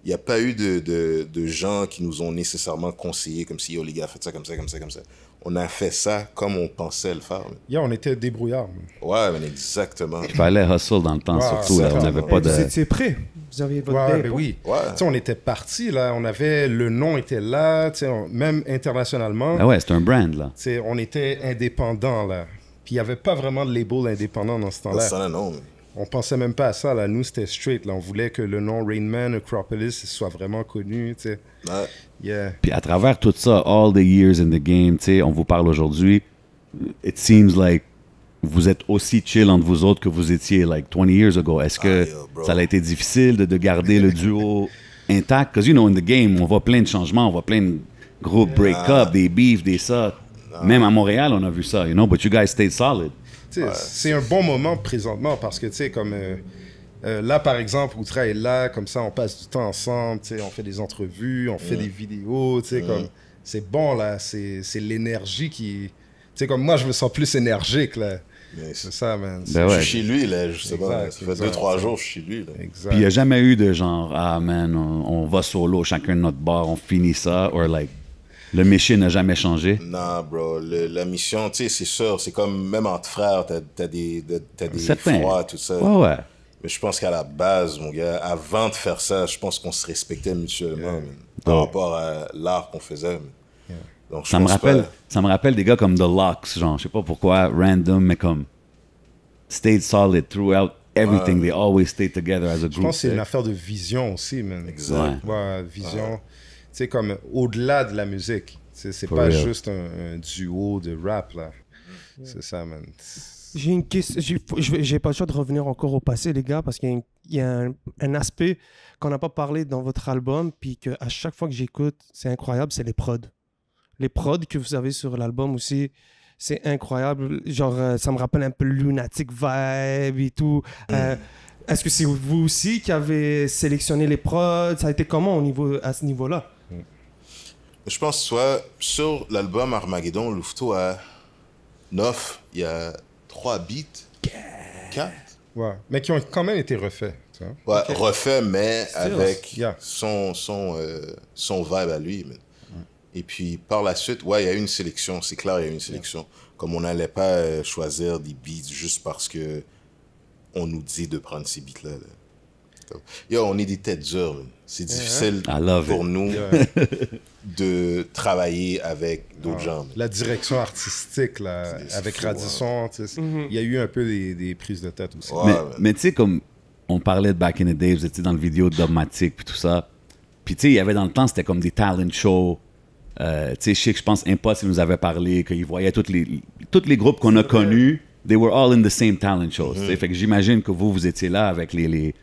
Il n'y a pas eu de gens qui nous ont nécessairement conseillé comme si, yo, les gars, faites ça comme ça, comme ça, comme ça. On a fait ça comme on pensait le faire. On était débrouillards. Ouais, mais exactement. Il fallait hustle dans le temps, surtout. Là, on n'avait pas de... Vous étiez prêts. Vous aviez votre dé. Oui. On était partis, là. On avait... Le nom était là, même internationalement. Ah ouais, c'était un brand, là. On était indépendants, là. Puis il n'y avait pas vraiment de label indépendant dans ce temps-là. Ça, non. On pensait même pas à ça, là. Nous, c'était straight, là. On voulait que le nom Rain Man, Acropolis, soit vraiment connu, tu sais. Puis à travers tout ça, all the years in the game, tu sais, on vous parle aujourd'hui, it seems like vous êtes aussi chill entre vous autres que vous étiez, like, 20 years ago. Est-ce que ça a été difficile de garder le duo intact? Parce que, in the game, on voit plein de changements, on voit plein de gros break-up, des beefs, des ça. Même à Montréal, on a vu ça, but you guys stayed solid. C'est un bon moment présentement parce que, tu sais, comme là, par exemple, Outra est là, comme ça, on passe du temps ensemble, tu sais, on fait des entrevues, on fait des vidéos, tu sais, comme, c'est bon, là, c'est l'énergie qui... Tu sais, comme moi, je me sens plus énergique, là. C'est ça, man. Je suis chez lui, là, je sais pas, ça fait 2-3 jours que je suis chez lui, là. Exact. Puis il n'y a jamais eu de genre, ah, man, on va solo, chacun de notre bar, on finit ça, or like... Le mission n'a jamais changé? Non, bro. La mission, tu sais, c'est sûr, c'est comme même entre frères, t'as des Certain. froids, tout ça. Ouais. Mais je pense qu'à la base, mon gars, avant de faire ça, je pense qu'on se respectait mutuellement par rapport à l'art qu'on faisait. Donc, ça me rappelle des gars comme The Locks, genre, je sais pas pourquoi, random, mais comme stayed solid throughout everything. They always stayed together as a group. Je pense que c'est une affaire de vision aussi, man. Exact. Ouais, vision. Tu sais, comme au-delà de la musique. C'est pas real. juste un duo de rap, là. C'est ça, man. J'ai une question. J'ai pas le choix de revenir encore au passé, les gars, parce qu'il y a un aspect qu'on n'a pas parlé dans votre album, puis qu'à chaque fois que j'écoute, c'est incroyable, c'est les prods. Les prods que vous avez sur l'album aussi, c'est incroyable. Genre, ça me rappelle un peu Lunatic Vibe et tout. Est-ce que c'est vous aussi qui avez sélectionné les prods? Ça a été comment à ce niveau-là? Je pense, soit sur l'album Armageddon, Louveteau a 9, il y a 3 beats, 4. Ouais, mais qui ont quand même été refaits. Tu vois? Ouais, refait, mais avec Yeah. son vibe à lui. Et puis, par la suite, ouais, il y a eu une sélection. C'est clair, il y a eu une sélection. Comme on n'allait pas choisir des beats juste parce que on nous dit de prendre ces beats-là. Là. Yo, on est des têtes dures. Man. C'est difficile pour nous de travailler avec d'autres gens. Man. La direction artistique, là, avec Radisson, il y a eu un peu des prises de tête aussi. Ouais, mais tu sais, comme on parlait de Back in the Day, vous étiez dans le vidéo de Dogmatic puis tout ça. Puis tu sais, il y avait dans le temps, c'était comme des talent shows. Tu sais, je pense, Impost, il nous avait parlé qu'il voyait tous les groupes qu'on a connus, they were all in the same talent shows. Fait que j'imagine que vous étiez là avec les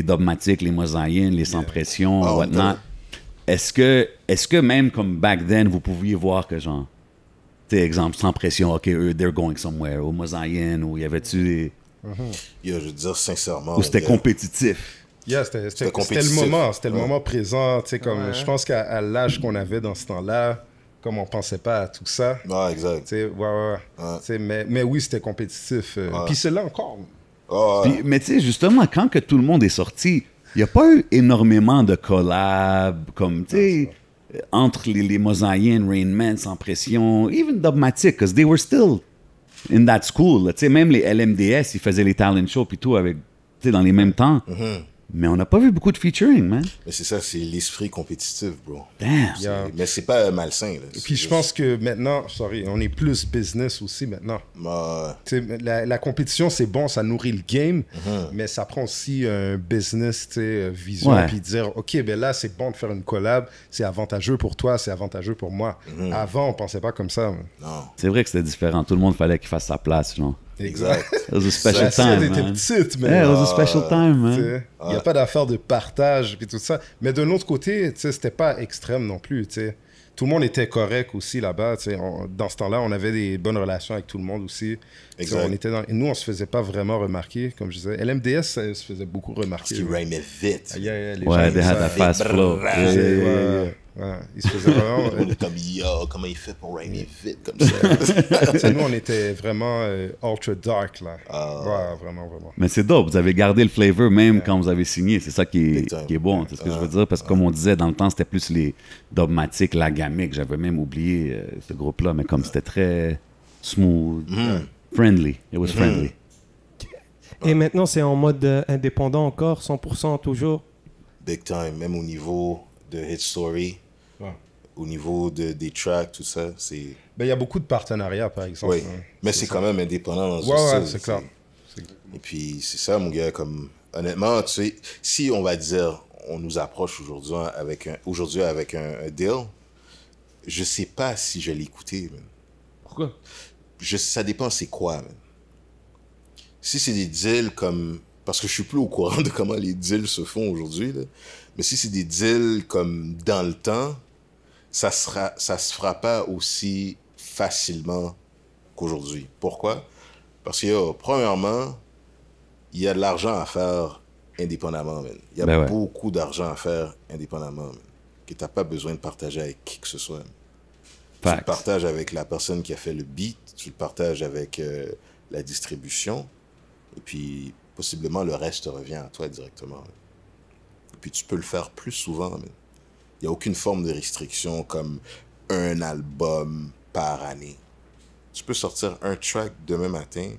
Dogmatiques, les Mosaïens, les Sans Pression, whatnot. Est-ce que même comme back then, vous pouviez voir que genre, tu sais, exemple, Sans Pression, OK, eux, they're going somewhere, ou Mosaïens, ou y avait-tu des... Yo, je veux dire sincèrement. Ou c'était compétitif? Yeah, c'était le moment présent. Comme, je pense qu'à l'âge qu'on avait dans ce temps-là, comme on pensait pas à tout ça. Ouais, exact. Mais oui, c'était compétitif. Puis c'est là encore. Puis, mais tu sais, justement, quand que tout le monde est sorti, il n'y a pas eu énormément de collabs, comme, tu sais, entre les Mosaïens, Rain Man, Sans Pression, even Dogmatic, because they were still in that school. Tu sais, même les LMDS, ils faisaient les talent shows puis tout avec, tu sais, dans les mêmes temps. Mais on n'a pas vu beaucoup de featuring, man. Mais c'est ça, c'est l'esprit compétitif, bro. Damn. Mais c'est pas malsain. Là. Et puis je pense que maintenant, on est plus business aussi maintenant. La compétition, c'est bon, ça nourrit le game, mais ça prend aussi un business, vision, puis dire, OK, ben là, c'est bon de faire une collab, c'est avantageux pour toi, c'est avantageux pour moi. Avant, on pensait pas comme ça. Non. C'est vrai que c'était différent. Tout le monde fallait qu'il fasse sa place, genre. Exact. It was a special time, man. Petite, mais yeah, it was a special time, man. Il n'y a pas d'affaire de partage et tout ça. Mais de l'autre côté, c'était pas extrême non plus. Tout le monde était correct aussi là-bas. Dans ce temps-là, on avait des bonnes relations avec tout le monde aussi. On était nous, on se faisait pas vraiment remarquer, comme je disais. LMDS se faisait beaucoup remarquer. Parce qu'ils rhymaient vite. Ouais, they had a fast flow. Ils se faisaient vraiment... On est comme, yo, comment il fait pour rhymer vite comme ça? Nous, on était vraiment ultra dark, là. Ouais, vraiment, vraiment. Mais c'est dope, vous avez gardé le flavor même quand vous avez signé. C'est ça qui est bon, c'est ce que je veux dire. Parce que comme on disait, dans le temps, c'était plus les Dogmatiques, la Gamique. J'avais même oublié ce groupe-là, mais comme c'était très smooth, friendly. It was friendly. Et maintenant, c'est en mode indépendant encore, 100% toujours? Big time, même au niveau de Hit Story, au niveau des tracks, tout ça, c'est... Ben, il y a beaucoup de partenariats, par exemple. Oui, mais c'est quand même indépendant dans ce style. Ouais, c'est clair. Et puis, c'est ça, mon gars, comme... Honnêtement, tu sais, si on va dire, on nous approche aujourd'hui avec un deal, je sais pas si je vais l'écouter, man. Pourquoi? Ça dépend c'est quoi, man. Si c'est des deals comme... Parce que je suis plus au courant de comment les deals se font aujourd'hui, là. Mais si c'est des deals comme dans le temps, ça se fera pas aussi facilement qu'aujourd'hui. Pourquoi? Parce que, premièrement, il y a de l'argent à faire indépendamment, man. Il y a beaucoup d'argent à faire indépendamment, man, que tu n'as pas besoin de partager avec qui que ce soit. Tu le partages avec la personne qui a fait le beat, tu le partages avec la distribution, et puis possiblement le reste revient à toi directement. Man. Et puis tu peux le faire plus souvent. Il n'y a aucune forme de restriction comme un album par année. Tu peux sortir un track demain matin,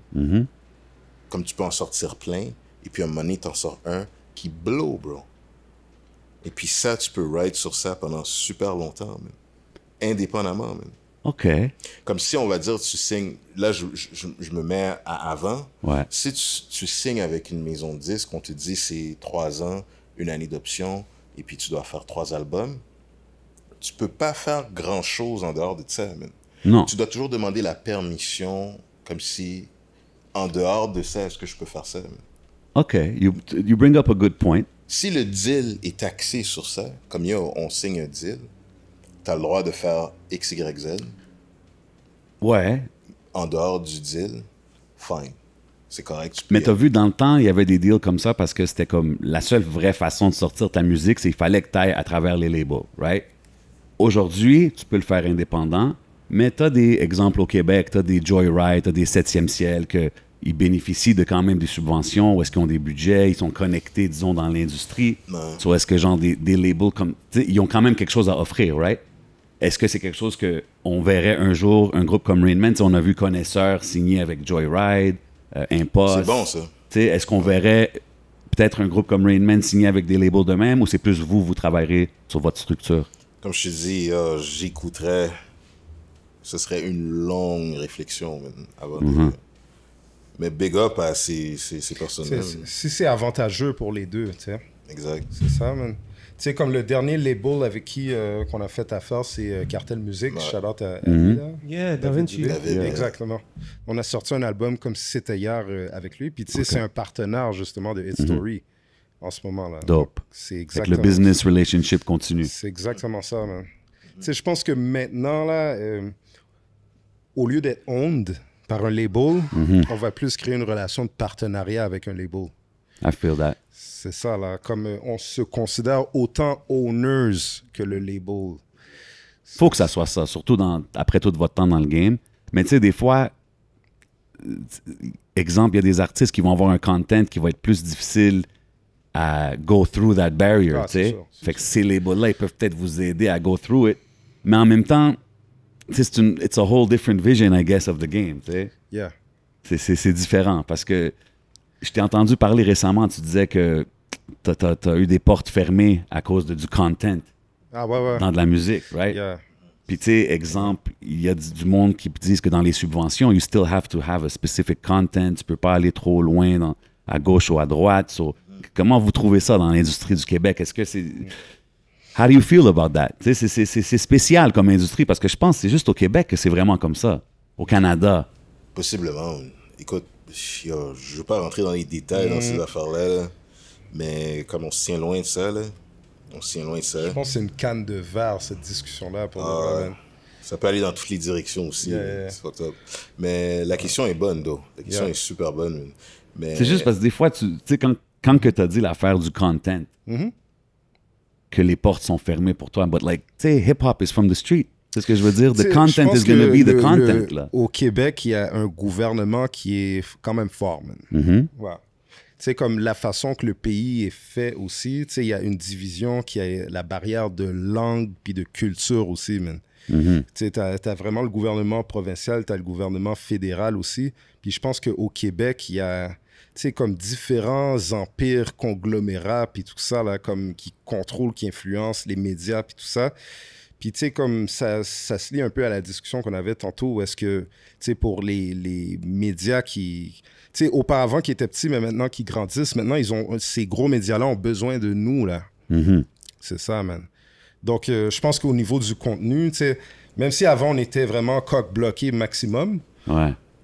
comme tu peux en sortir plein, et puis à un moment donné, t'en sors un qui blow, bro. Et puis ça, tu peux ride sur ça pendant super longtemps, man. Indépendamment, man. OK. Comme si, on va dire, tu signes... Là, je me mets à avant. Ouais. Si tu signes avec une maison de disques, on te dit c'est 3 ans, 1 année d'option, et puis tu dois faire 3 albums, tu peux pas faire grand-chose en dehors de ça, man. Non. Tu dois toujours demander la permission, comme si, en dehors de ça, est-ce que je peux faire ça, man? OK. You bring up a good point. Si le deal est axé sur ça, comme on signe un deal, t'as le droit de faire X, Y, Z. Ouais. En dehors du deal, fine. C'est correct. Mais t'as vu, dans le temps, il y avait des deals comme ça parce que c'était comme la seule vraie façon de sortir ta musique, c'est qu'il fallait que t'ailles à travers les labels, right? Aujourd'hui, tu peux le faire indépendant, mais t'as des exemples au Québec, t'as des Joyride, t'as des 7e ciel ils bénéficient de quand même des subventions, ou est-ce qu'ils ont des budgets, ils sont connectés, disons, dans l'industrie. Soit est-ce que genre des labels comme... Ils ont quand même quelque chose à offrir, right? Est-ce que c'est quelque chose qu'on verrait un jour, un groupe comme Rain Man? On a vu Connaisseur signer avec Joyride, Impost. C'est bon, ça. Est-ce qu'on verrait peut-être un groupe comme Rain Man signer avec des labels de même, ou c'est plus vous travaillerez sur votre structure? Comme je te dis, j'écouterais... Ce serait une longue réflexion, man, avant de... Mais big up à ces personnes-là. Si c'est avantageux pour les deux, tu sais. Exact. C'est ça, man. Tu sais, comme le dernier label avec qui qu'on a fait affaire, c'est Cartel Music. Ouais. Shout out à lui, là. Yeah, Da Vinci. David, Exactement. On a sorti un album comme si c'était hier avec lui. Puis tu sais, c'est un partenaire justement de Hit Story en ce moment-là. Dope. Donc, c'est Fait exactement que le business relationship continue. C'est exactement ça, man. Tu sais, je pense que maintenant, là, au lieu d'être owned par un label, on va plus créer une relation de partenariat avec un label. I feel that. C'est ça, là. Comme on se considère autant owners que le label. Faut que ça soit ça, surtout après tout votre temps dans le game. Mais tu sais, des fois, exemple, il y a des artistes qui vont avoir un content qui va être plus difficile à go through that barrier, tu sais. Fait que ces labels-là, ils peuvent peut-être vous aider à go through it. Mais en même temps, it's a whole different vision, I guess, of the game, tu sais. Yeah. C'est différent parce que je t'ai entendu parler récemment, tu disais que t'as eu des portes fermées à cause du content dans de la musique, right? Yeah. Puis tu sais, exemple, il y a du monde qui disent que dans les subventions, you still have to have a specific content, tu peux pas aller trop loin à gauche ou à droite. So, comment vous trouvez ça dans l'industrie du Québec? Est-ce que c'est... How do you feel about that? C'est spécial comme industrie parce que je pense que c'est juste au Québec que c'est vraiment comme ça. Au Canada. Possiblement. Écoute, je ne veux pas rentrer dans les détails dans ces affaires-là, là, mais comme on se tient loin de ça, là, Je pense que c'est une canne de verre, cette discussion-là. Ça peut aller dans toutes les directions aussi. C'est fucked up. Mais la question est bonne, though. La question est super bonne. Mais... C'est juste parce que des fois, tu sais, quand que tu as dit l'affaire du content, que les portes sont fermées pour toi. But like, tu sais, hip-hop is from the street. C'est ce que je veux dire. The content is going to be the content. Là. Au Québec, il y a un gouvernement qui est quand même fort, man. Ouais. Tu sais, comme la façon que le pays est fait aussi, tu sais, il y a une division qui a la barrière de langue puis de culture aussi, man. Tu sais, t'as vraiment le gouvernement provincial, t'as le gouvernement fédéral aussi. Puis je pense qu'au Québec, il y a... tu sais, comme différents empires, conglomérats, puis tout ça, là, comme qui contrôlent, qui influencent les médias, puis tout ça. Puis, tu sais, comme ça se lie un peu à la discussion qu'on avait tantôt, où est-ce que, tu sais, pour les médias qui... Tu sais, auparavant, qui étaient petits, mais maintenant qui grandissent, maintenant, ces gros médias-là ont besoin de nous, là. C'est ça, man. Donc, je pense qu'au niveau du contenu, tu sais, même si avant, on était vraiment coq-bloqué maximum,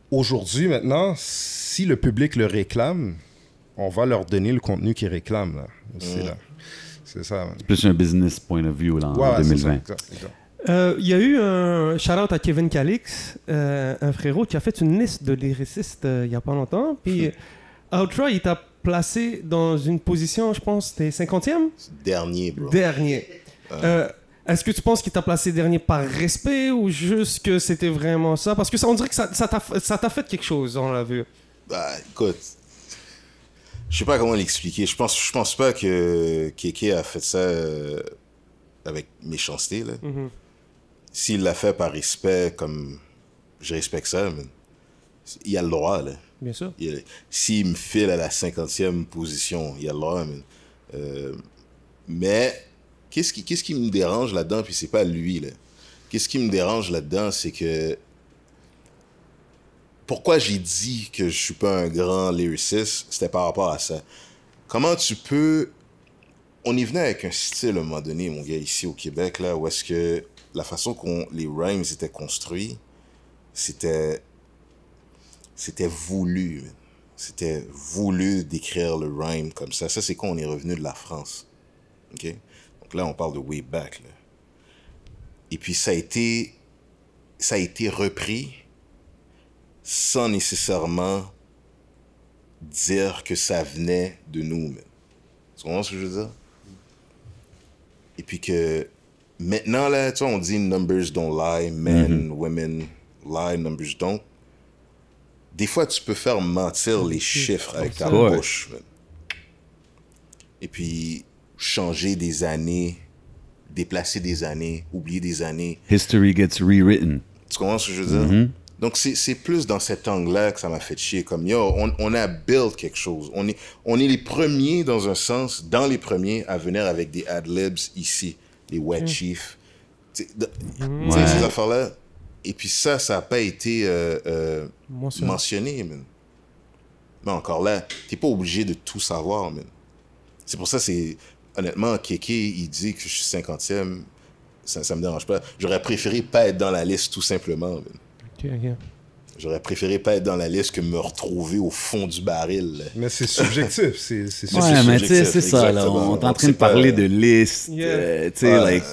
aujourd'hui, maintenant, si le public le réclame, on va leur donner le contenu qu'ils réclament, là. C'est ça, man. C'est plus un business point of view, là, en 2020. Il y a eu un shout-out à Kevin Calix, un frérot qui a fait une liste de lyricistes il n'y a pas longtemps. Puis Outra, il t'a placé dans une position, je pense, t'es 50e? Dernier, bro. Dernier. Est-ce que tu penses qu'il t'a placé dernier par respect ou juste que c'était vraiment ça? Parce que ça, on dirait que ça t'a fait quelque chose, on l'a vu. Bah, écoute, je sais pas comment l'expliquer. Je pense pas que Kéké a fait ça avec méchanceté, là. s'il l'a fait par respect, comme je respecte ça, man, il a le droit, là. Bien sûr. S'il me file à la 50e position, il a le droit, man. Mais qu'est-ce qui me dérange là-dedans, puis c'est pas lui, là. Qu'est-ce qui me dérange là-dedans, c'est que pourquoi j'ai dit que je suis pas un grand lyriciste, c'était par rapport à ça. Comment tu peux... On est venu avec un style à un moment donné, mon gars, ici au Québec, là, où est-ce que la façon les rhymes étaient construits, c'était voulu. Man. C'était voulu d'écrire le rhyme comme ça. Ça, c'est quand on est revenu de la France. OK? Donc là, on parle de way back, là. Et puis, ça a été repris sans nécessairement dire que ça venait de nous, man. Tu comprends ce que je veux dire? Et puis que maintenant, là, tu vois, on dit numbers don't lie, men, women lie, numbers don't. Des fois, tu peux faire mentir les chiffres avec ta bouche, man. Et puis, changer des années, déplacer des années, oublier des années. History gets rewritten. Tu comprends ce que je veux dire? Donc, c'est plus dans cet angle-là que ça m'a fait chier. Comme, yo, on a build quelque chose. On est les premiers, dans un sens, dans les premiers à venir avec des ad-libs ici. Les Wet Chief. Tu sais, ces affaires-là. Et puis ça n'a pas été mentionné, man. Mais encore là, t'es pas obligé de tout savoir, man. C'est pour ça, honnêtement, Kéké, il dit que je suis 50e. Ça me dérange pas. J'aurais préféré pas être dans la liste, tout simplement, man. OK. J'aurais préféré pas être dans la liste que me retrouver au fond du baril. Là. Mais c'est subjectif. c'est ouais, mais tu sais, c'est ça. Là, on est en train de parler de liste. Yeah. Tu sais, like...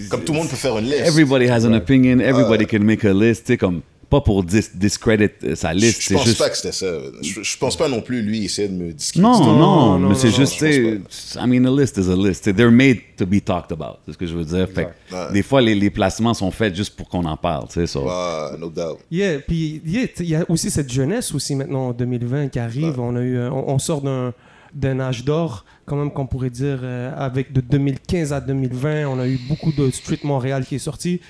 Comme tout le monde peut faire une liste. Everybody has an opinion. Everybody can make a list. Tu sais, comme... Pas pour discredit sa liste. Je pense pas que c'était ça. Je pense pas non plus, lui, essayer de me discréditer. Non, mais c'est juste, I mean, a list is a list. They're made to be talked about. C'est ce que je veux dire. Fait que, des fois, les placements sont faits juste pour qu'on en parle. Tu sais, so. No doubt. Yeah, puis il y a aussi cette jeunesse aussi maintenant en 2020 qui arrive. On sort d'un âge d'or, quand même, qu'on pourrait dire, avec de 2015 à 2020. On a eu beaucoup de Street Montréal qui est sorti.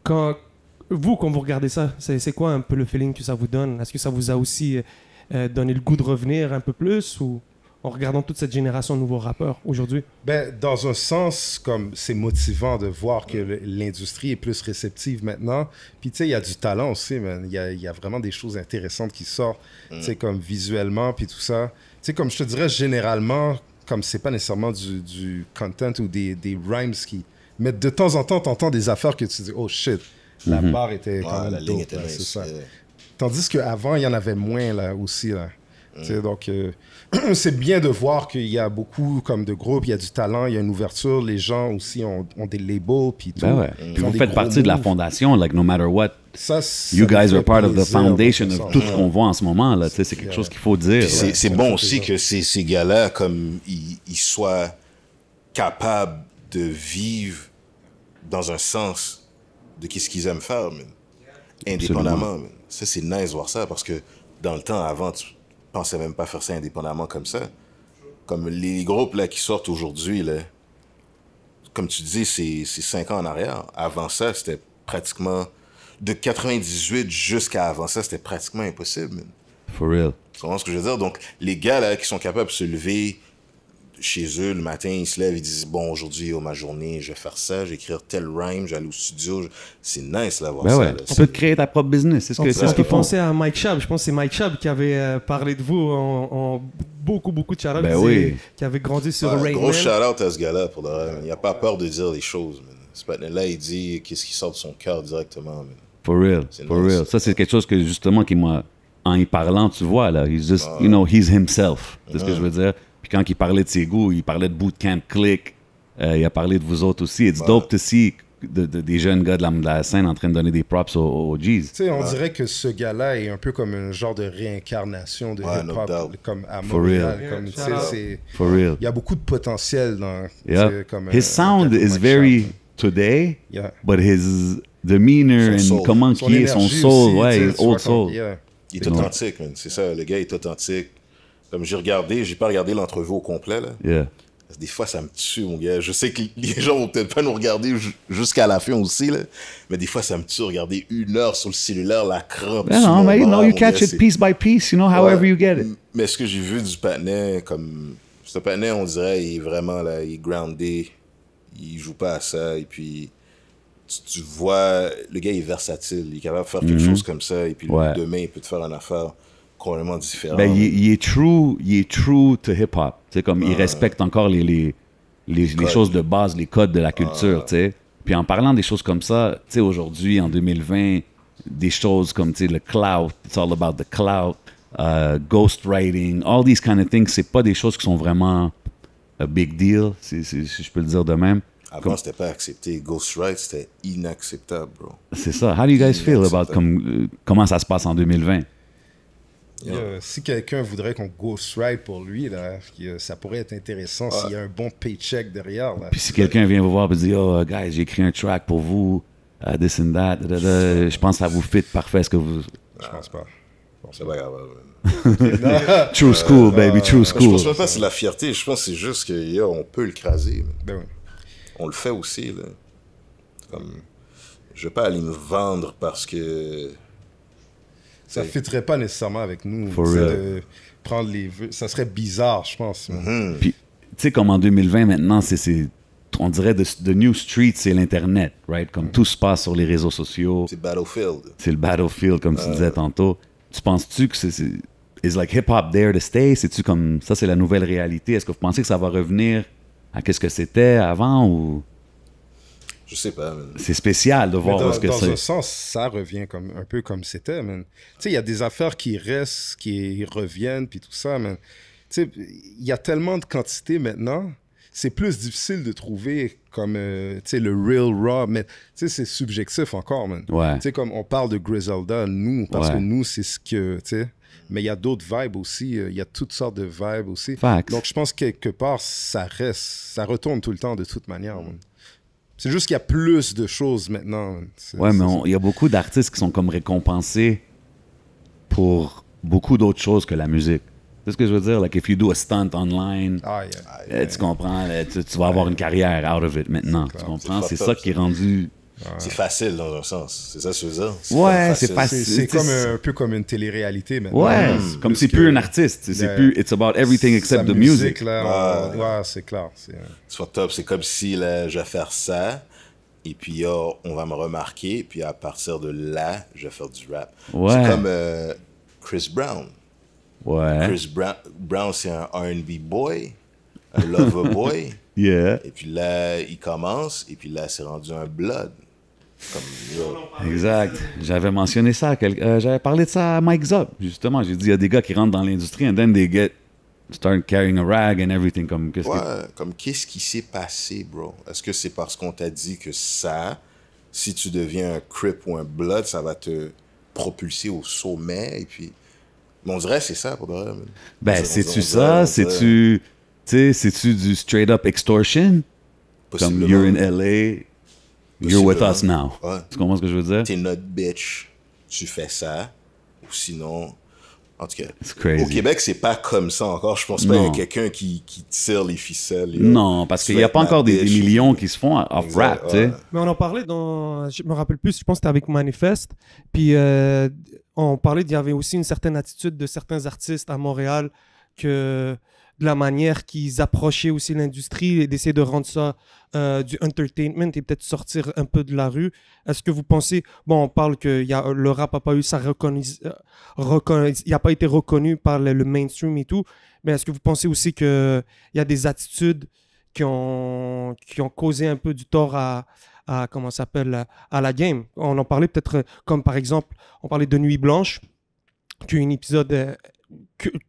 Quand vous regardez ça, c'est quoi un peu le feeling que ça vous donne? Est-ce que ça vous a aussi donné le goût de revenir un peu plus, ou en regardant toute cette génération de nouveaux rappeurs aujourd'hui? Ben, dans un sens, comme c'est motivant de voir que l'industrie est plus réceptive maintenant. Puis tu sais, il y a du talent aussi, man. Il y a vraiment des choses intéressantes qui sortent, tu sais, comme visuellement, puis tout ça. Tu sais, comme je te dirais, généralement, comme c'est pas nécessairement du content ou des rhymes qui... Mais de temps en temps, t'entends des affaires que tu dis, oh shit, la barre était quand même la dope, ligne était là, nice, c'est ça. Tandis qu'avant, il y en avait moins là aussi. Là. Donc, c'est bien de voir qu'il y a beaucoup comme de groupes, il y a du talent, il y a une ouverture. Les gens aussi ont des labels. Puis tout. Ben ouais. Puis vous faites partie de la fondation, like no matter what. Ça, you guys are part of the foundation of tout ce qu'on voit en ce moment. Là. C'est quelque chose qu'il faut dire. C'est bon aussi que ces gars-là, comme ils soient capables de vivre dans un sens de qu'est-ce qu'ils aiment faire, man. Indépendamment. Man. Ça, c'est nice de voir ça, parce que dans le temps, avant, tu pensais même pas faire ça indépendamment comme ça. Comme les groupes là, qui sortent aujourd'hui, là, comme tu dis, c'est 5 ans en arrière. Avant ça, c'était pratiquement... De 98 jusqu'à avant ça, c'était pratiquement impossible, man. For real. Tu comprends ce que je veux dire? Donc, les gars là, qui sont capables de se lever chez eux le matin, ils se lèvent, ils disent bon, aujourd'hui, ma journée, je vais faire ça, je vais écrire tel rhyme, je vais aller au studio. C'est nice là, voir ça. Ouais. Là. Tu peux te créer ta propre business. C'est ce qu'ils font. Pensez à Mike Schaab. Je pense que c'est Mike Schaab qui avait parlé de vous en beaucoup de shout-outs. Qui avait grandi sur Rain gros shout-out à ce gars-là, pour de vrai. Il n'a pas peur de dire les choses. Man. Ce patin-là, il dit qu'est-ce qui sort de son cœur directement. Man. For real. Real. Ça, c'est quelque chose que justement qui m'a... En y parlant, tu vois, là, he's just, you know, he's himself. C'est ce que je veux dire. Puis quand il parlait de ses goûts, il parlait de Bootcamp Click. Il a parlé de vous autres aussi. It's dope to see des jeunes gars de la scène en train de donner des props aux G's. Tu sais, on dirait que ce gars-là est un peu comme un genre de réincarnation de hip-hop, comme à Montréal. For real. Il y a beaucoup de potentiel dans... Comme, his sound is very today, but his demeanor and comment il est, son soul, old soul. Il est authentique, man. C'est ça, le gars est authentique. Comme j'ai pas regardé l'entrevue au complet, là. Des fois, ça me tue, mon gars. Je sais que les gens vont peut-être pas nous regarder jusqu'à la fin aussi, là. Mais des fois, ça me tue regarder 1 heure sur le cellulaire, la crampe. Non, mais no, you catch it piece by piece, you know, however you get it. Mais ce que j'ai vu du patinet, comme... Ce patinet, on dirait, il est vraiment, là, il est groundé. Il joue pas à ça. Et puis, tu vois, le gars est versatile. Il est capable de faire quelque chose comme ça. Et puis, demain, il peut te faire une affaire complètement différente. Ben, il est true to hip-hop. Tu sais, comme il respecte encore les choses de base, les codes de la culture, tu sais. Puis en parlant des choses comme ça, tu sais, aujourd'hui, en 2020, des choses comme, tu sais, le clout, it's all about the clout, ghostwriting, all these kind of things, c'est pas des choses qui sont vraiment a big deal, si je peux le dire de même. Avant, c'était pas accepté. Ghostwrite, c'était inacceptable, bro. C'est ça. How do you guys feel about comment ça se passe en 2020? Si quelqu'un voudrait qu'on ghostwrite pour lui, là, ça pourrait être intéressant s'il y a un bon paycheck derrière. Là. Puis si quelqu'un vient vous voir et dit « Oh, guys, j'ai écrit un track pour vous, this and that, je pense que ça vous fit parfait. Est-ce que vous... » Je pense pas. C'est pas grave. True school, baby, true school. Je pense même pas que c'est la fierté. Je pense que c'est juste qu'on peut le craser. Ben oui. On le fait aussi. Là. Comme, je vais pas aller me vendre parce que... Ça ne fitterait pas nécessairement avec nous. De prendre les vœux. Ça serait bizarre, je pense. Puis, tu sais, comme en 2020, maintenant, on dirait the new street, c'est l'Internet, right? Comme tout se passe sur les réseaux sociaux. C'est Battlefield. C'est le Battlefield, comme tu disais tantôt. Tu penses-tu que is like hip-hop there to stay? C'est-tu comme, ça, c'est la nouvelle réalité? Est-ce que vous pensez que ça va revenir à qu'est-ce que c'était avant ou... Je sais pas. C'est spécial de voir ce que c'est. Dans un sens, ça revient un peu comme c'était. Tu sais, il y a des affaires qui restent, qui reviennent, puis tout ça. Tu sais, il y a tellement de quantité maintenant, c'est plus difficile de trouver comme, tu sais, le real raw. Mais tu sais, c'est subjectif encore, man. Ouais. Tu sais, comme on parle de Griselda, nous, parce que nous, c'est ce que, tu sais. Mais il y a d'autres vibes aussi. Il y a toutes sortes de vibes aussi. Facts. Donc, je pense que quelque part, ça reste. Ça retourne tout le temps de toute manière, man. C'est juste qu'il y a plus de choses maintenant. Ouais, mais il y a beaucoup d'artistes qui sont comme récompensés pour beaucoup d'autres choses que la musique. C'est ce que je veux dire? Like, if you do a stunt online, tu comprends, tu vas avoir une carrière out of it maintenant. Tu comprends? C'est ça qui est rendu... C'est facile dans un sens. C'est ça que je veux dire? Ouais, c'est facile. C'est comme un peu comme une télé-réalité maintenant. Ouais, comme c'est plus un artiste. C'est plus, it's about everything except the music. Là, ouais, c'est clair. C'est top. C'est comme si là, je vais faire ça, et puis on va me remarquer, puis à partir de là, je vais faire du rap. Ouais. C'est comme Chris Brown. Ouais. Chris Brown, c'est un R&B boy, un lover boy. Yeah. Et puis là, il commence, et puis là, c'est rendu un blood. Exact. J'avais mentionné ça. J'avais parlé de ça à Mike Zop, justement. J'ai dit, il y a des gars qui rentrent dans l'industrie and then they start carrying a rag and everything. Comme qu'est-ce qui s'est passé, bro? Est-ce que c'est parce qu'on t'a dit que ça, si tu deviens un Crip ou un Blood, ça va te propulser au sommet? Et puis, mais on dirait que c'est ça, pour de vrai. Ben, c'est-tu ça? C'est-tu du straight-up extorsion? Comme you're in LA... You're with us now. Ouais. Tu comprends ce que je veux dire? T'es notre bitch, tu fais ça, ou sinon... En tout cas, crazy. Au Québec, c'est pas comme ça encore. Je pense pas qu'il y a quelqu'un qui tire les ficelles. Non, parce qu'il n'y a pas encore des millions qui se font off rap, tu sais. Mais on en parlait je me rappelle plus, je pense que c'était avec Manifest, puis on parlait qu'il y avait aussi une certaine attitude de certains artistes à Montréal que... de la manière qu'ils approchaient aussi l'industrie et d'essayer de rendre ça du entertainment et peut-être sortir un peu de la rue. Est-ce que vous pensez... Bon, on parle que le rap n'a pas eu sa il n'a pas été reconnu par le mainstream et tout, mais est-ce que vous pensez aussi qu'il y a des attitudes qui ont causé un peu du tort à comment ça s'appelle, à la game? On en parlait peut-être comme par exemple, on parlait de Nuit Blanche, qui est un épisode...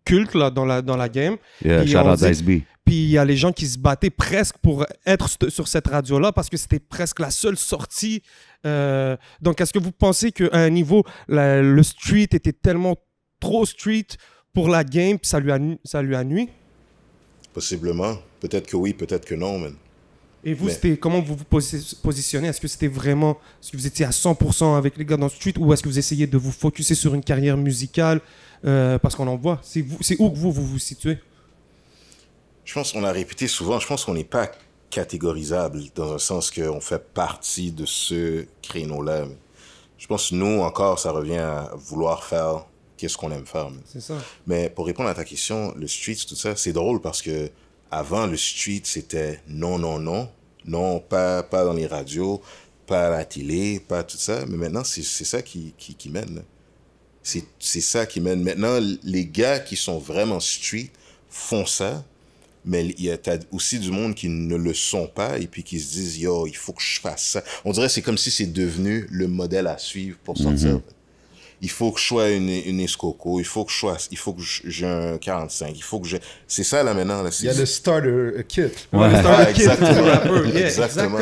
culte là, dans la game. Yeah, shout out Ice B. Puis il y a les gens qui se battaient presque pour être sur cette radio-là parce que c'était presque la seule sortie. Donc, est-ce que vous pensez qu'à un niveau, le street était tellement trop street pour la game puis ça lui a nui? Possiblement. Peut-être que oui, peut-être que non, man. Et vous, comment vous vous positionnez? Est-ce que c'était vraiment... Est-ce que vous étiez à 100% avec les gars dans le street ou est-ce que vous essayez de vous focusser sur une carrière musicale? Parce qu'on en voit. C'est où que vous vous situez? Je pense qu'on a répété souvent, je pense qu'on n'est pas catégorisable dans un sens qu'on fait partie de ce créneau-là. Je pense que nous, encore, ça revient à vouloir faire qu'est-ce qu'on aime faire. C'est ça. Mais pour répondre à ta question, le street, tout ça, c'est drôle parce que avant le street, c'était non, non, non. Non, pas dans les radios, pas à la télé, pas tout ça. Mais maintenant, c'est ça qui mène. Là. C'est ça qui mène. Maintenant, les gars qui sont vraiment street font ça, mais il y a aussi du monde qui ne le sont pas et puis qui se disent « Yo, il faut que je fasse ça ». On dirait que c'est comme si c'est devenu le modèle à suivre pour sortir. Il faut que je sois une escoco, il faut que j'ai un 45, il faut que je... C'est ça, là, maintenant. Là, il y a le starter kit. Ouais, le starter kit. Exactement. Exactement.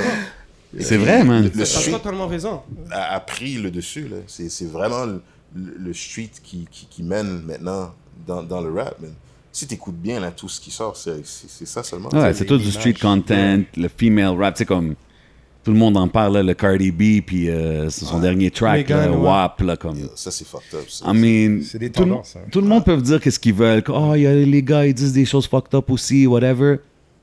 C'est vrai, man. Tu as totalement raison. A pris le dessus, là. C'est vraiment le street qui mène maintenant dans le rap, man. Si t'écoutes bien, là, tout ce qui sort, c'est ça seulement. Ouais, c'est tout du street content, le female rap, c'est comme... Tout le monde en parle, là, le Cardi B, puis c'est son dernier track, Megan, WAP, là, comme... Ça, c'est fucked up. I mean, c'est des tendances. Tout le monde peut dire qu'est-ce qu'ils veulent. Oh, y a les gars, ils disent des choses fucked up aussi, whatever.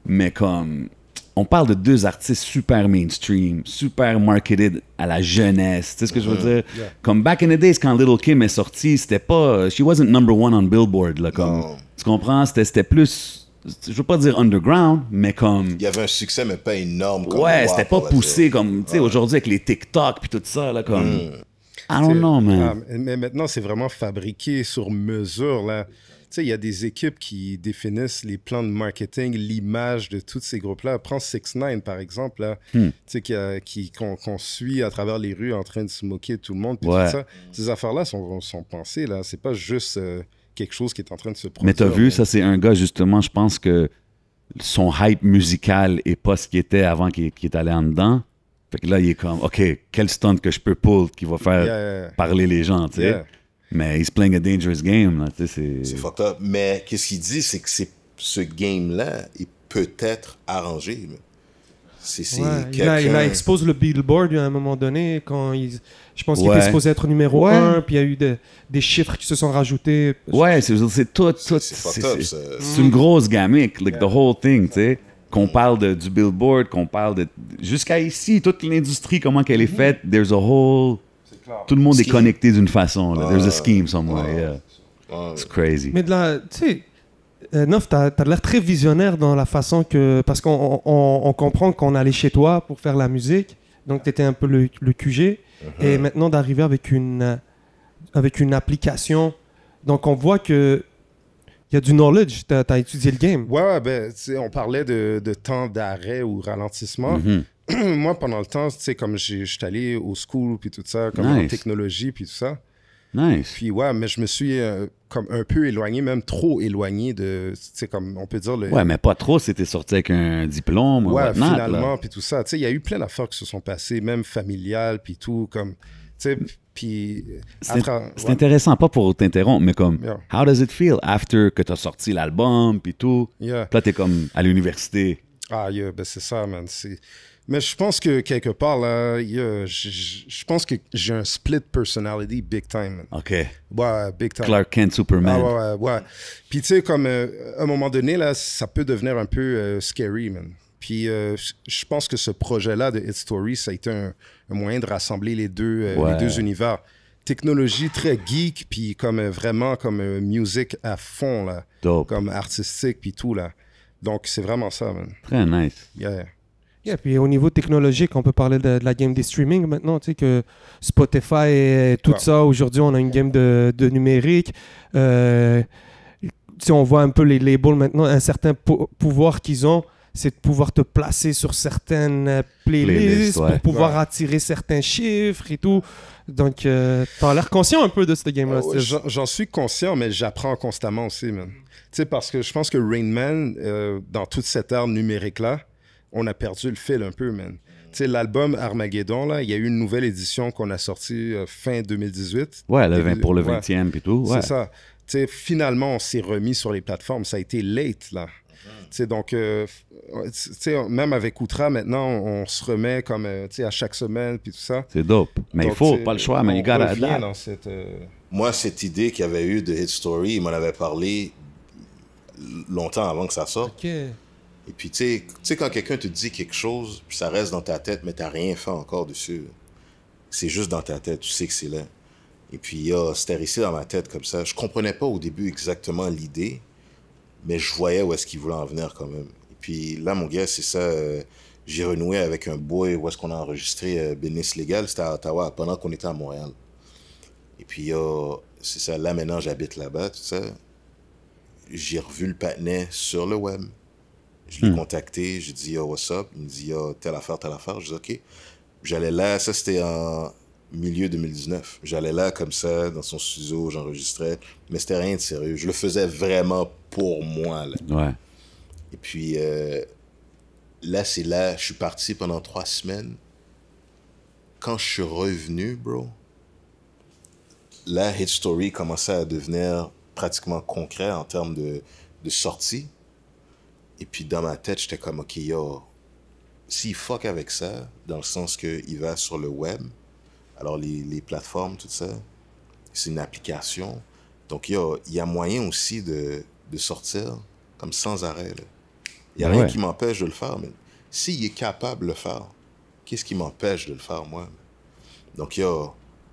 Mais comme... On parle de deux artistes super mainstream, super marketed à la jeunesse. Tu sais ce que je veux dire? Yeah. Comme back in the days, quand Lil' Kim est sortie, c'était pas... She wasn't number one on Billboard, là, comme... Non. Tu comprends? C'était plus... Je veux pas dire underground, mais comme... Il y avait un succès, mais pas énorme. Comme ouais, c'était pas poussé comme... Tu sais, aujourd'hui, avec les TikTok puis tout ça, là, comme... I don't know, man. Mais maintenant, c'est vraiment fabriqué sur mesure, là. Tu sais, il y a des équipes qui définissent les plans de marketing, l'image de tous ces groupes-là. Prends 6ix9ine, par exemple, là, tu sais, qu'on suit à travers les rues en train de se moquer de tout le monde. Puis tout ça. Ces affaires-là sont pensées, là. C'est pas juste quelque chose qui est en train de se produire. Mais t'as vu, ça, c'est un gars, justement, je pense que son hype musical est pas ce qu'il était avant qu'il est allé en dedans. Fait que là, il est comme, OK, quel stunt que je peux pull qui va faire parler les gens, tu sais. Mais he's playing a dangerous game, là, tu sais, c'est fucked up. Mais qu'est-ce qu'il dit, c'est que ce game-là est peut-être arrangé. Il a exposé le Billboard à un moment donné, quand je pense qu'il était supposé être numéro 1, puis il y a eu des chiffres qui se sont rajoutés. Ouais, c'est tout. C'est une grosse gamique, like the whole thing, tu sais. Qu'on parle du Billboard, qu'on parle de... Jusqu'à ici, toute l'industrie, comment qu'elle est faite, there's a whole... Tout le monde est connecté d'une façon. Là. There's a scheme somewhere. It's crazy. Mais de la, tu sais, Nof, t'as l'air très visionnaire dans la façon que... Parce qu'on comprend qu'on allait chez toi pour faire la musique. Donc, t'étais un peu le QG. Et maintenant, d'arriver avec une application. Donc, on voit que il y a du knowledge. T'as étudié le game. Ouais, ben, tu sais, on parlait de temps d'arrêt ou ralentissement. Moi, pendant le temps, tu sais, comme je suis allé au school, puis tout ça, comme en technologie, puis tout ça. Nice. Puis ouais, mais je me suis comme un peu éloigné, même trop éloigné de, tu sais, comme on peut dire... Ouais, mais pas trop, c'était sorti avec un diplôme. Ouais, finalement, puis tout ça. Tu sais, il y a eu plein d'affaires qui se sont passées, même familiales, puis tout, comme... Tu sais, puis... C'est intéressant, pas pour t'interrompre, mais comme, how does it feel after que t'as sorti l'album, puis tout? Puis là, t'es comme à l'université. Ah, ben c'est ça, man. Mais je pense que quelque part, là, je pense que j'ai un split personality big time. Man. OK. Ouais, big time. Clark Kent, Superman. Ah, ouais. Puis tu sais, comme à un moment donné, là, ça peut devenir un peu scary, man. Puis je pense que ce projet-là de Hit Story, ça a été un moyen de rassembler les deux univers. Technologie très geek, puis comme vraiment comme musique à fond, là. Dope. Comme artistique, puis tout, là. Donc, c'est vraiment ça, man. Très nice. Puis au niveau technologique, on peut parler de la game des streaming maintenant, tu sais, que Spotify et tout ça, aujourd'hui, on a une game de numérique. Si on voit un peu les labels maintenant, un certain pouvoir qu'ils ont, c'est de pouvoir te placer sur certaines playlists pour pouvoir attirer certains chiffres et tout. Donc, t'as l'air conscient un peu de ce game-là. J'en suis conscient, mais j'apprends constamment aussi, man. Tu sais, parce que je pense que Rain Man, dans toute cette ère numérique-là, on a perdu le fil un peu, man. Tu sais, l'album Armageddon, là, il y a eu une nouvelle édition qu'on a sortie fin 2018. Ouais, pour le 20e et tout. Ouais. C'est ça. Tu sais, finalement, on s'est remis sur les plateformes. Ça a été late, là. Tu sais, donc, tu sais, même avec Outra, maintenant, on se remet comme, tu sais, à chaque semaine, puis tout ça. C'est dope. Mais donc, il faut, pas le choix, mais il gotta Moi, cette idée qu'il y avait eu de Hit Story, il m'en avait parlé longtemps avant que ça sorte. OK. Et puis, tu sais, quand quelqu'un te dit quelque chose, puis ça reste dans ta tête, mais t'as rien fait encore dessus, c'est juste dans ta tête, tu sais que c'est là. Et puis, c'était resté dans ma tête comme ça. Je comprenais pas au début exactement l'idée, mais je voyais où est-ce qu'il voulait en venir quand même. Et puis là, mon gars, c'est ça, j'ai renoué avec un boy où est-ce qu'on a enregistré Business Légal, c'était à Ottawa, pendant qu'on était à Montréal. Et puis, c'est ça, là maintenant, j'habite là-bas, tout ça. J'ai revu le patinet sur le web. Je l'ai contacté, j'ai dit, yo, what's up? Il me dit, yo, telle affaire. Je dis, OK. J'allais là, ça c'était en milieu 2019. J'allais là comme ça, dans son studio, j'enregistrais, mais c'était rien de sérieux. Je le faisais vraiment pour moi, là. Ouais. Et puis, là, je suis parti pendant 3 semaines. Quand je suis revenu, bro, là, Hit Story commençait à devenir pratiquement concret en termes de sortie. Et puis, dans ma tête, j'étais comme, OK, yo, s'il fuck avec ça, dans le sens qu'il va sur le web, alors les plateformes, tout ça, c'est une application. Donc, il y a moyen aussi de sortir comme sans arrêt. Il n'y a rien qui m'empêche de le faire. Mais s'il est capable de le faire, qu'est-ce qui m'empêche de le faire, moi? Donc,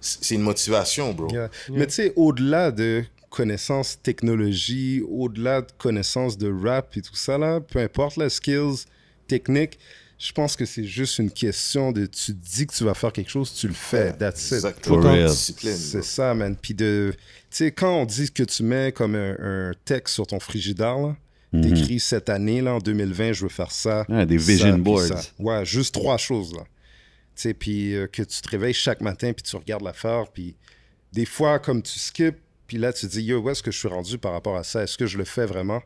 c'est une motivation, bro. Mais tu sais, au-delà de connaissances technologie, au-delà de connaissances de rap et tout ça, là, peu importe les skills techniques, je pense que c'est juste une question de tu dis que tu vas faire quelque chose, tu le fais. That's it. Exactement. Discipline. C'est ça, man. Puis tu sais, quand on dit que tu mets comme un texte sur ton frigidaire, là, t'écris cette année, là, en 2020, je veux faire ça. Des vision boards. Ça. Ouais, juste 3 choses, là. Tu sais, puis que tu te réveilles chaque matin, puis tu regardes l'affaire, puis des fois, comme tu skips, puis là, tu te dis, yo, où est-ce que je suis rendu par rapport à ça? Est-ce que je le fais vraiment?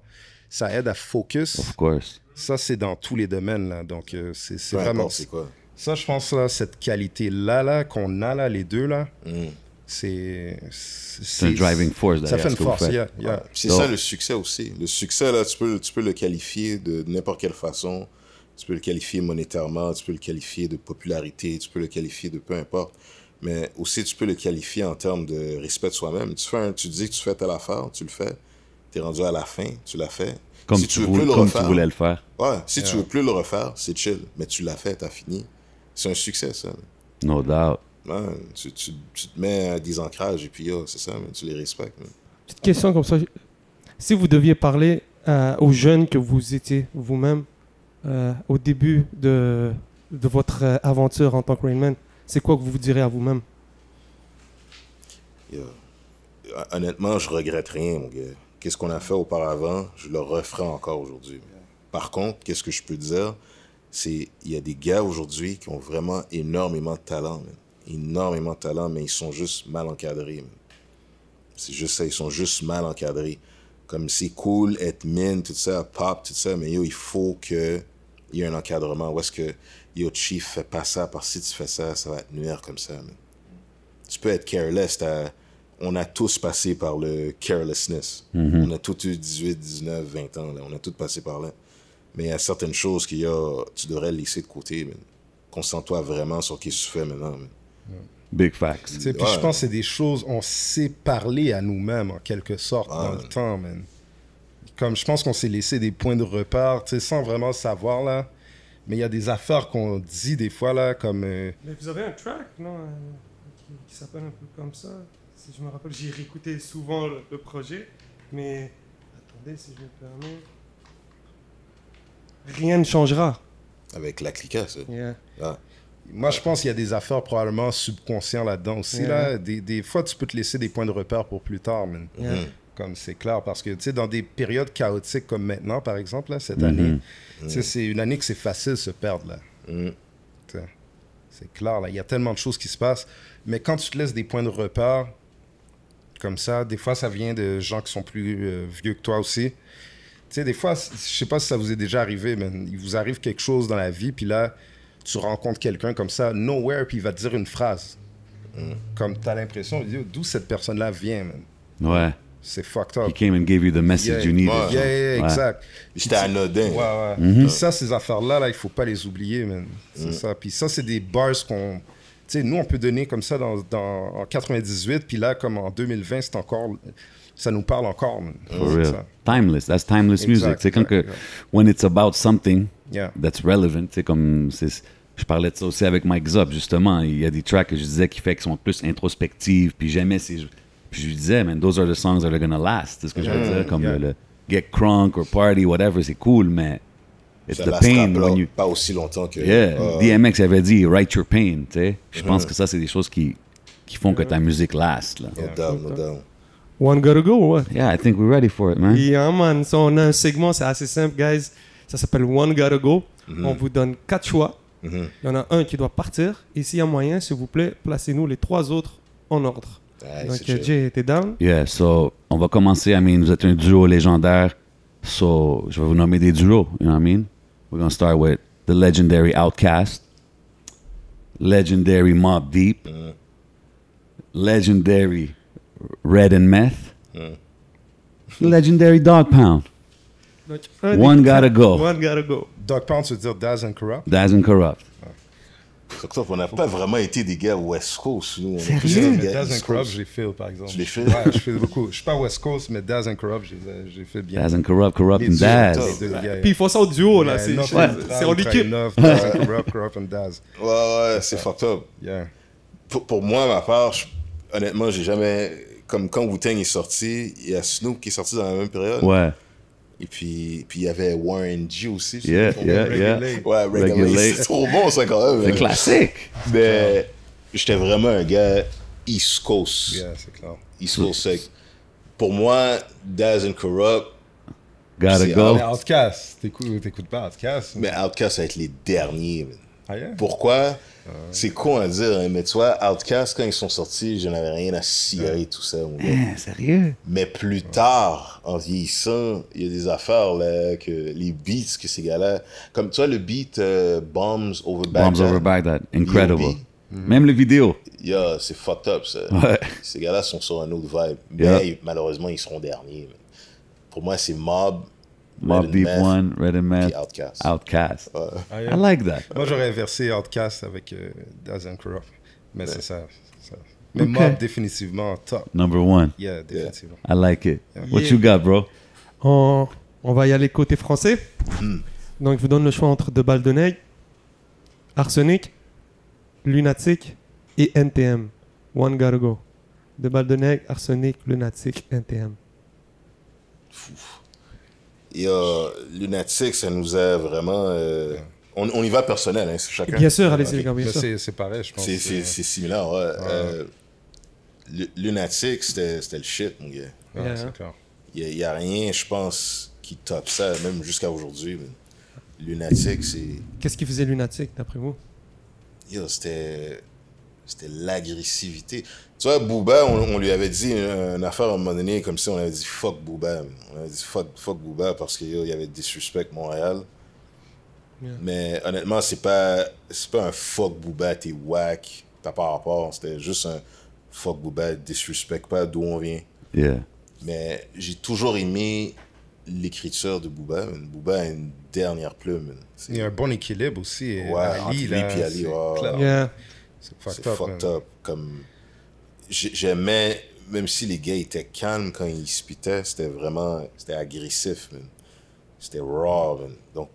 Ça aide à focus. Of course. Ça, c'est dans tous les domaines, là. Donc, c'est vraiment... C'est quoi? Ça, je pense, là, cette qualité-là, qu'on a, là, les deux, là, c'est un driving force derrière. Ça fait une force, yeah. C'est ça, le succès aussi. Le succès, là, tu peux le qualifier de n'importe quelle façon. Tu peux le qualifier monétairement, tu peux le qualifier de popularité, tu peux le qualifier de peu importe. Mais aussi, tu peux le qualifier en termes de respect de soi-même. Tu dis que tu fais telle affaire, tu le fais. Tu es rendu à la fin, tu l'as fait. Comme, si tu voulais le faire. Ouais, si tu veux plus le refaire, c'est chill. Mais tu l'as fait, tu as fini. C'est un succès, ça. No doubt. Man, tu te mets à des ancrages et puis c'est ça, mais tu les respectes. Man. Petite question comme ça. Si vous deviez parler aux jeunes que vous étiez vous-même au début de votre aventure en tant que Rainman, c'est quoi que vous vous direz à vous-même? Honnêtement, je regrette rien, mon gars. Qu'est-ce qu'on a fait auparavant, je le referai encore aujourd'hui. Par contre, qu'est-ce que je peux dire, c'est il y a des gars aujourd'hui qui ont vraiment énormément de talent, man. Énormément de talent, mais ils sont juste mal encadrés. Man. C'est juste ça, ils sont juste mal encadrés. Comme c'est cool, être mine, tout ça, pop, tout ça, mais il faut qu'il y ait un encadrement. Où est-ce que, Chief, fais pas ça, parce que si tu fais ça, ça va te nuire comme ça. Man. Tu peux être careless, on a tous passé par le carelessness. On a tous eu 18, 19, 20 ans, là. On a tous passé par là. Mais il y a certaines choses tu devrais laisser de côté. Man. Concentre-toi vraiment sur ce que tu fais maintenant. Man. Big facts. Puis je pense que c'est des choses, on sait parler à nous-mêmes en quelque sorte dans le temps, man. Comme je pense qu'on s'est laissé des points de repère, sans vraiment savoir, là. Mais il y a des affaires qu'on dit des fois, là, comme... Mais vous avez un track, non, qui s'appelle un peu comme ça. Si je me rappelle, j'ai réécouté souvent le projet, mais... Attendez, si je me permets... Rien ne changera. Avec la clica, ça. Yeah. Ah. Moi, je pense qu'il y a des affaires probablement subconscientes là-dedans aussi. Là. Des fois, tu peux te laisser des points de repère pour plus tard, man. Comme c'est clair, parce que, tu sais, dans des périodes chaotiques comme maintenant, par exemple, là, cette année, c'est une année que c'est facile de se perdre, là. C'est clair, là. Il y a tellement de choses qui se passent. Mais quand tu te laisses des points de repère, comme ça, des fois, ça vient de gens qui sont plus vieux que toi aussi. Tu sais, des fois, je sais pas si ça vous est déjà arrivé, mais il vous arrive quelque chose dans la vie, puis là, tu rencontres quelqu'un comme ça, nowhere, puis il va te dire une phrase. Comme tu as l'impression, d'où cette personne-là vient, man. Ouais. C'est fucked up. He came and gave you the message you needed. Yeah, exact. J'étais anodin. Ouais. Puis ça, ces affaires-là, là, il faut pas les oublier, man. C'est ça. Puis ça, c'est des bars qu'on... Tu sais, nous, on peut donner comme ça en 98, puis là, comme en 2020, c'est encore... ça nous parle encore. Man. For real. Timeless. That's timeless music. C'est comme que when it's about something that's relevant, c'est comme je parlais de ça aussi avec Mike Zop justement. Il y a des tracks que je disais qui sont plus introspectives. Puis j'aimais puis je lui disais, man, those are the songs that are gonna last. C'est ce que je veux dire, comme le Get Crunk or Party, whatever, c'est cool, mais it's the pain when you... Pas aussi longtemps que... DMX avait dit, write your pain, tu sais. Je pense que ça, c'est des choses qui font que ta musique last, là. No doubt. One gotta go, what? Yeah, I think we're ready for it, man. Yeah, man. So, on a un segment, c'est assez simple, guys. Ça s'appelle One gotta go. On vous donne 4 choix. Il y en a un qui doit partir. Et s'il y a moyen, s'il vous plaît, placez-nous les 3 autres en ordre. Donc, Jay, t'es down? Yeah, so, on va commencer. I mean, vous êtes un duo légendaire. So, je vais vous nommer des duos, you know what I mean? We're going to start with the legendary Outkast, legendary Mobb Deep, legendary Red and Meth, legendary Dog Pound. Donc, One gotta go. One gotta go. Dog Pound, ça veut dire Daz and Corrupt? Daz and Corrupt. On n'a pas vraiment été des gars West Coast, nous. Sérieux? Daz and Corrupt, je les file, par exemple. Tu les files? Ouais, je file beaucoup. Je suis pas West Coast, mais Daz and Corrupt, je les file bien. Daz and Corrupt, Corrupt and Daz. Puis ils font ça au duo, là. C'est en équipe. Daz and Corrupt, Corrupt and Daz. Ouais, c'est fucked up. Yeah. Pour moi, ma part, honnêtement, j'ai jamais... Comme quand Wu-Tang est sorti, il y a Snoop qui est sorti dans la même période. Ouais. Et puis il y avait Warren G aussi. Yeah. Ouais, Regulate. C'est trop bon, ça, quand même. C'est classique. Mais j'étais vraiment un gars East Coast. Yeah, c'est clair. East Coast sec. Pour moi, Daz and Corrupt. Gotta go. Mais Outkast, t'écoutes pas Outkast? Mais Outkast, ça va être les derniers. Man. Ah, yeah? Pourquoi? C'est con à dire, hein, mais tu vois, Outkast, quand ils sont sortis, je n'avais rien à cirer, tout ça. Mon gars. Sérieux? Mais plus tard, en vieillissant, il y a des affaires, là, que les beats que ces gars-là... Comme tu vois, le beat Bombs Over Baghdad. Bombs Over Baghdad. Incredible. B.O.B. Même le vidéo. Yeah, c'est fucked up, ça. Ouais. Ces gars-là sont sur un autre vibe. Mais malheureusement, ils seront derniers. Pour moi, c'est Mobb Deep One, Red and Meth, Outkast. I like that. Moi, j'aurais inversé Outkast avec Daz and Corrupt. Mais c'est ça. Mais Mobb, définitivement, top. Number 1. Yeah, définitivement. I like it. What you got, bro? On va y aller côté français. Donc, je vous donne le choix entre De Balles de Nègre, Arsenic, Lunatic et NTM. One gotta go. De Balles de Nègre, Arsenic, Lunatic, NTM. Lunatic, ça nous a vraiment... On y va personnel, hein, c'est chacun. Bien sûr, allez-y les gars, bien sûr. C'est pareil, je pense. C'est similaire, ouais. Lunatic, c'était le shit, mon gars. Ouais, c'est clair. Il n'y a rien, je pense, qui top ça, même jusqu'à aujourd'hui. Lunatic, c'est... Qu'est-ce qui faisait Lunatic, d'après vous? C'était l'agressivité. Tu vois, Booba, on lui avait dit une affaire à un moment donné, comme si on avait dit fuck Booba. On avait dit fuck Booba parce qu'il y avait Disrespect Montréal. Yeah. Mais honnêtement, c'est pas un fuck Booba, t'es whack, t'as pas rapport. C'était juste un fuck Booba, disrespect pas d'où on vient. Yeah. Mais j'ai toujours aimé l'écriture de Booba. Booba a une dernière plume. Il y a un bon équilibre aussi. Ouais, Ali, entre lui et Ali. Yeah. C'est fucked up. Comme... J'aimais, même si les gars étaient calmes quand ils spitaient, c'était agressif, man. C'était raw, man. Donc,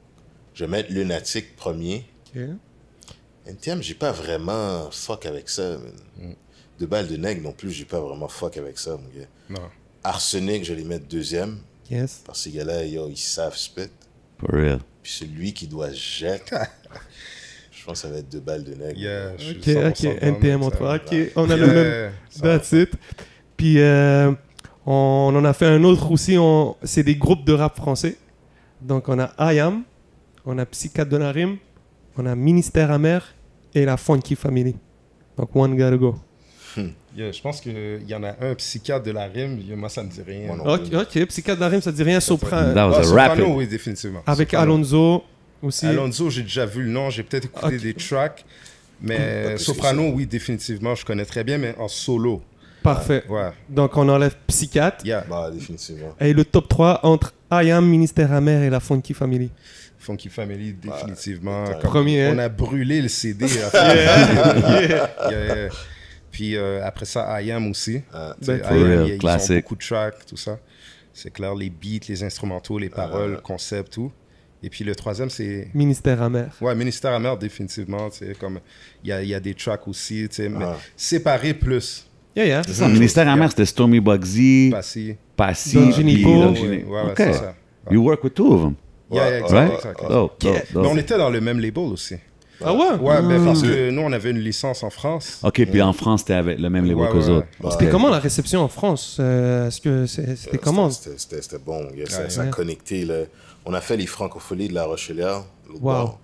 je vais mettre Lunatic premier. NTM, j'ai pas vraiment fuck avec ça, man. De Balles de Nègre non plus, j'ai pas vraiment fuck avec ça, mon gars. Non. Arsenic, je vais les mettre deuxième. Yes. Parce que ces gars-là, ils savent spit. For real. Puis celui qui doit jeter, je pense que ça va être De Balles de Nègre. Yeah, ok, NTM en 3. Ok, on a le même. That's it. Puis on en a fait un autre aussi. C'est des groupes de rap français. Donc on a IAM, on a Psychiatre de la Rime, on a Ministère Amer et la Funky Family. Donc one gotta go. Yeah, je pense qu'il y en a un, Psychiatre de la Rime, moi ça me dit rien. Ok, Psychiatre de la Rime, ça te dit rien. Soprano, oui, définitivement. Avec Soprano. Alonso aussi. Alonso, j'ai déjà vu le nom, j'ai peut-être écouté des tracks, mais Soprano, oui, définitivement, je connais très bien, mais en solo. Parfait. Ouais. Donc on enlève Psychiatre. Yeah. Bah, définitivement. Et le top 3 entre IAM, Ministère Amer et la Funky Family. Funky Family, définitivement. Premier. On a brûlé le CD. Puis après ça, I Am aussi. Ben, Ils ont beaucoup de tracks, tout ça. C'est clair, les beats, les instrumentaux, les paroles, concept, tout. Et puis le troisième, c'est... Ministère amer. Ouais, Ministère amer, définitivement. Comme il y a des tracks aussi, mais séparés plus. Yeah. C'est ça. Ministère amer, c'était Stormy Bugsy, Passy, Don Junipo. Ouais, okay. c'est ça. You work with two of them. Yeah, exactly. Mais on était dans le même label aussi. Ah ouais? Ouais, ben parce que nous, on avait une licence en France. OK, puis en France, c'était avec le même label qu'eux autres. C'était comment la réception en France? Est-ce que c'était comment? C'était bon. Ça a connecté. On a fait les francopholies de La Rochelière. Wow.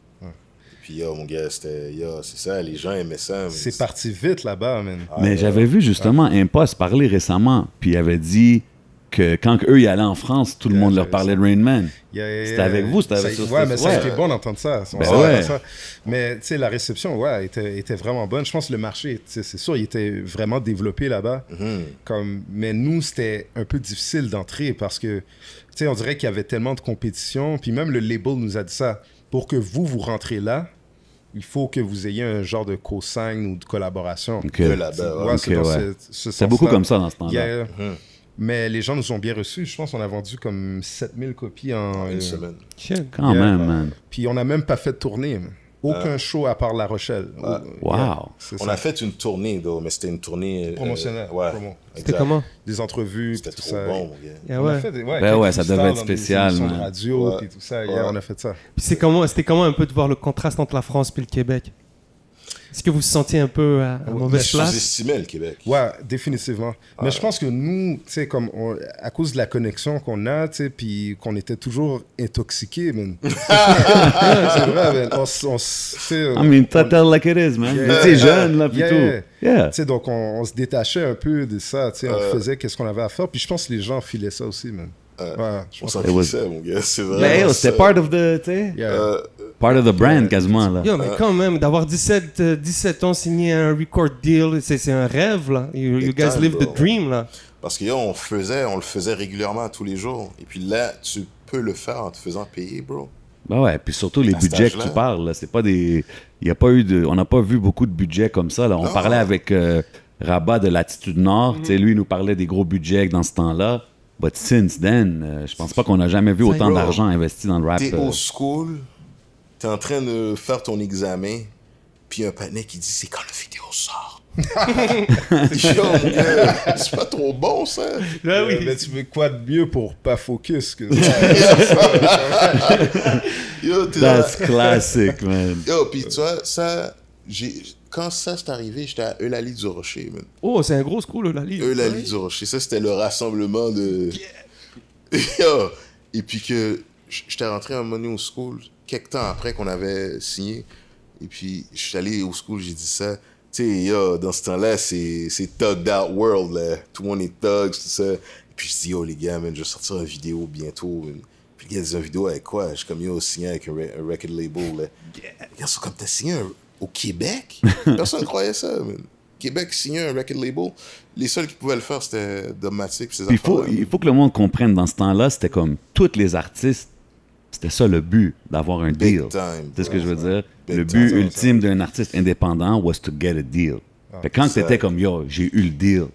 Puis, mon gars, c'est ça, les gens aimaient ça. C'est parti vite là-bas, man. Mais j'avais vu justement Impost parler récemment, puis il avait dit que quand eux ils allaient en France, tout le monde leur parlait de Rain Man. C'était avec vous, c'était avec ça. Ouais, mais ça a été bon d'entendre ça. Mais tu sais, la réception, était vraiment bonne. Je pense que le marché, c'est sûr, il était vraiment développé là-bas. Mais nous, c'était un peu difficile d'entrer parce que, tu sais, on dirait qu'il y avait tellement de compétition. Puis même le label nous a dit ça. Pour que vous rentrez là, il faut que vous ayez un genre de co-sign ou de collaboration. Là-bas, c'est beaucoup comme ça dans ce temps-là. Mais les gens nous ont bien reçus. Je pense qu'on a vendu comme 7000 copies en une semaine. Quand même, man. Puis on n'a même pas fait de tournée. Aucun show à part La Rochelle. Wow. On a fait une tournée, mais c'était une tournée... promotionnelle. C'était comment? Des entrevues, c'était tout trop ça. bon, mon gars. On a fait ça devait être spécial, man. De radio, et tout ça. On a fait ça. Puis c'était comment un peu de voir le contraste entre la France et le Québec? Est-ce que vous vous sentiez un peu à mauvaise place? Sous-estimait le Québec. Ouais, définitivement. Mais je pense que nous, tu sais, comme à cause de la connexion qu'on a, tu sais, puis qu'on était toujours intoxiqués, man. C'est vrai, man. I mean, tell like it is, man. T'es jeune, là, plutôt. Tu sais, donc on se détachait un peu de ça, tu sais, on faisait qu'est-ce qu'on avait à faire. Puis je pense que les gens filaient ça aussi, man. On s'en fissait, mon gars, c'est vrai. Mais c'était part of the, tu sais, part of the brand, quasiment, là. Yo, mais quand même, d'avoir 17 ans, signé un record deal, c'est un rêve, là. You guys live the dream, là. Parce que, on le faisait régulièrement tous les jours. Et puis là, tu peux le faire en te faisant payer, bro. Ben ouais, puis surtout les budgets que tu parles, là, c'est pas des... on n'a pas vu beaucoup de budgets comme ça, là. On parlait avec Rabat de Latitude Nord, tu sais, lui, il nous parlait des gros budgets dans ce temps-là. But since then, je pense pas qu'on a jamais vu autant d'argent investi dans le rap. T'es au school, t'es en train de faire ton examen, puis un panier qui dit c'est quand la vidéo sort. C'est pas trop bon, ça. Ah oui. Mais tu veux quoi de mieux pour pas focus que ça? That's classic, man. Yo, puis tu vois, ça, quand ça s'est arrivé, j'étais à Eulalie du Rocher, man. Oh, c'est un gros school, Eulalie. Eulalie du Rocher, ça c'était le rassemblement de... Yo. Et puis que j'étais rentré à un moment donné au school, quelques temps après qu'on avait signé, et puis je suis allé au school, j'ai dit ça. Tu sais, yo, dans ce temps-là, c'est thugged out world, là. Tout le monde est thugs, tout ça. Et puis je dis, yo, les gars, man, je vais sortir une vidéo bientôt, man. Puis les gars disent, une vidéo avec quoi? Je suis comme, yo, signé avec un record label, là. Les gars sont comme, t'as signé au Québec? Personne ne croyait ça, man. Québec signait un record label. Les seuls qui pouvaient le faire, c'était Domatic. Il faut que le monde comprenne, dans ce temps-là, c'était comme tous les artistes, c'était ça le but, d'avoir un deal. C'est ce que je veux dire. Le but ultime d'un artiste indépendant was to get a deal. Fait quand t'étais comme, yo, j'ai eu le deal.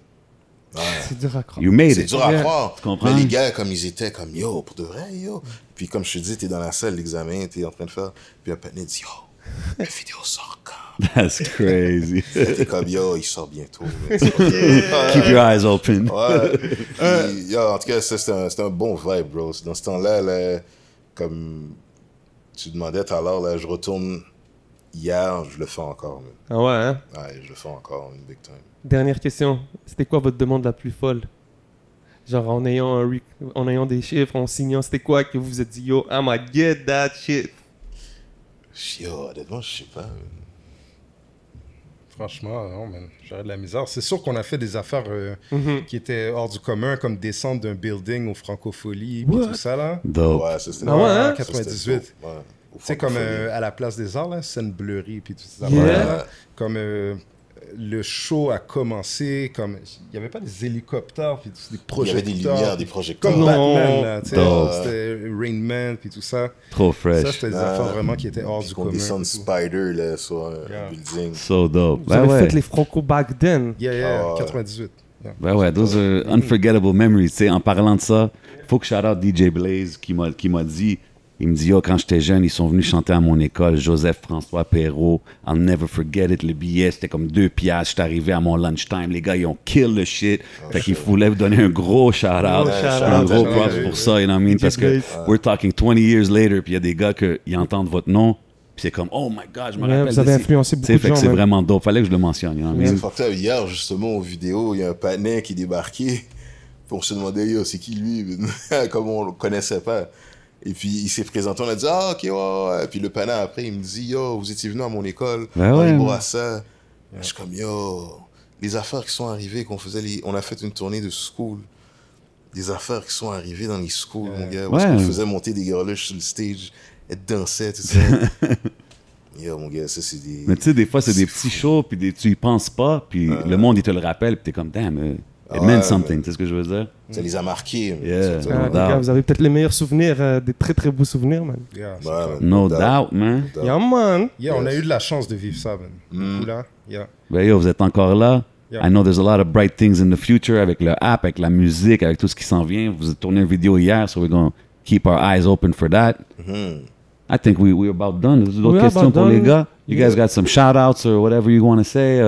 C'est dur à croire. You made it. C'est dur à croire. Tu comprends? Mais les gars, comme ils étaient comme, yo, pour de vrai, yo. Puis comme je te dis, t'es dans la salle d'examen, t'es en train de faire. Puis un patin dit, yo, la vidéo sort quand? That's crazy. T'es comme, yo, il sort bientôt. Keep your eyes open. Ouais. Puis, yo, en tout cas, c'était un bon vibe, bro. Dans ce temps-là, là, comme tu demandais tout à l'heure, là, je retourne hier, je le fais encore. Man. Ah ouais, hein? Ouais, je le fais encore, big time. Dernière question. C'était quoi votre demande la plus folle? Genre, en ayant des chiffres, en signant, c'était quoi que vous vous êtes dit, yo, I'ma get that shit? Yo, honnêtement, je sais pas. Man. Franchement, non, man. J'aurais de la misère. C'est sûr qu'on a fait des affaires qui étaient hors du commun, comme descendre d'un building aux Francopholies, puis tout ça, là. Dope. Ouais, ça c'était en 98. Ouais, tu sais, comme à la Place des Arts, là, Seine-Bleury, puis tout ça. Yeah. Comme le show a commencé comme... Il n'y avait pas des hélicoptères, puis des projecteurs. Il y avait des lumières, des projecteurs. Comme Batman, là, tu sais. C'était Rain Man, puis tout ça. Trop fresh. Ça, c'était des affaires vraiment qui étaient hors du commun. Des descend Spider, là, sur un building. So dope. Vous avez fait les Franco back then. Yeah, 98. Ben ouais, those are unforgettable memories. Tu sais, en parlant de ça, faut que shout out DJ Blaze qui m'a dit, il me dit, yo, quand j'étais jeune, ils sont venus chanter à mon école, Joseph François Perrault, I'll never forget it, le billet, c'était comme 2 piastres, j'étais arrivé à mon lunchtime, les gars, ils ont kill le shit, fait qu'il voulait vous donner un gros shout out, un gros props pour ça, you know what I mean, parce que we're talking 20 years later, puis il y a des gars qui entendent votre nom, puis c'est comme, oh my God, je me rappelle. Vous avez influencé beaucoup de gens. C'est vraiment dope, fallait que je le mentionne, you know what I mean. Hier, justement, aux vidéos, il y a un patin qui débarquait, puis on se demandait, yo, c'est qui lui, comme on le connaissait pas. Et puis, il s'est présenté, on a dit, ah, ok, ouais. Puis le panneau, après, il me dit, yo, vous étiez venu à mon école, Henri Bourassa. Je suis comme, yo, les affaires qui sont arrivées, on a fait une tournée de school. Des affaires qui sont arrivées dans les schools, mon gars. Parce qu'on faisait monter des girluches sur le stage, elles dansaient, tout ça. Yo, mon gars, ça, c'est des... Mais tu sais, des fois, c'est des petits shows, puis tu y penses pas, puis le monde, il te le rappelle, puis t'es comme, damn, it meant something, tu sais ce que je veux dire? Ça les a marqués. Yeah. Les gars, vous avez peut-être les meilleurs souvenirs, des très très beaux souvenirs, man. Yeah, no doubt, man. Yeah, man. Yeah, on a eu de la chance de vivre ça, man. Là, yeah. Ben yo, vous êtes encore là. I know there's a lot of bright things in the future avec le app, avec la musique, avec tout ce qui s'en vient. Vous avez tourné une vidéo hier, so we're going to keep our eyes open for that. I think we're about done. D'autres questions pour les gars? You guys got some shout-outs or whatever you want to say?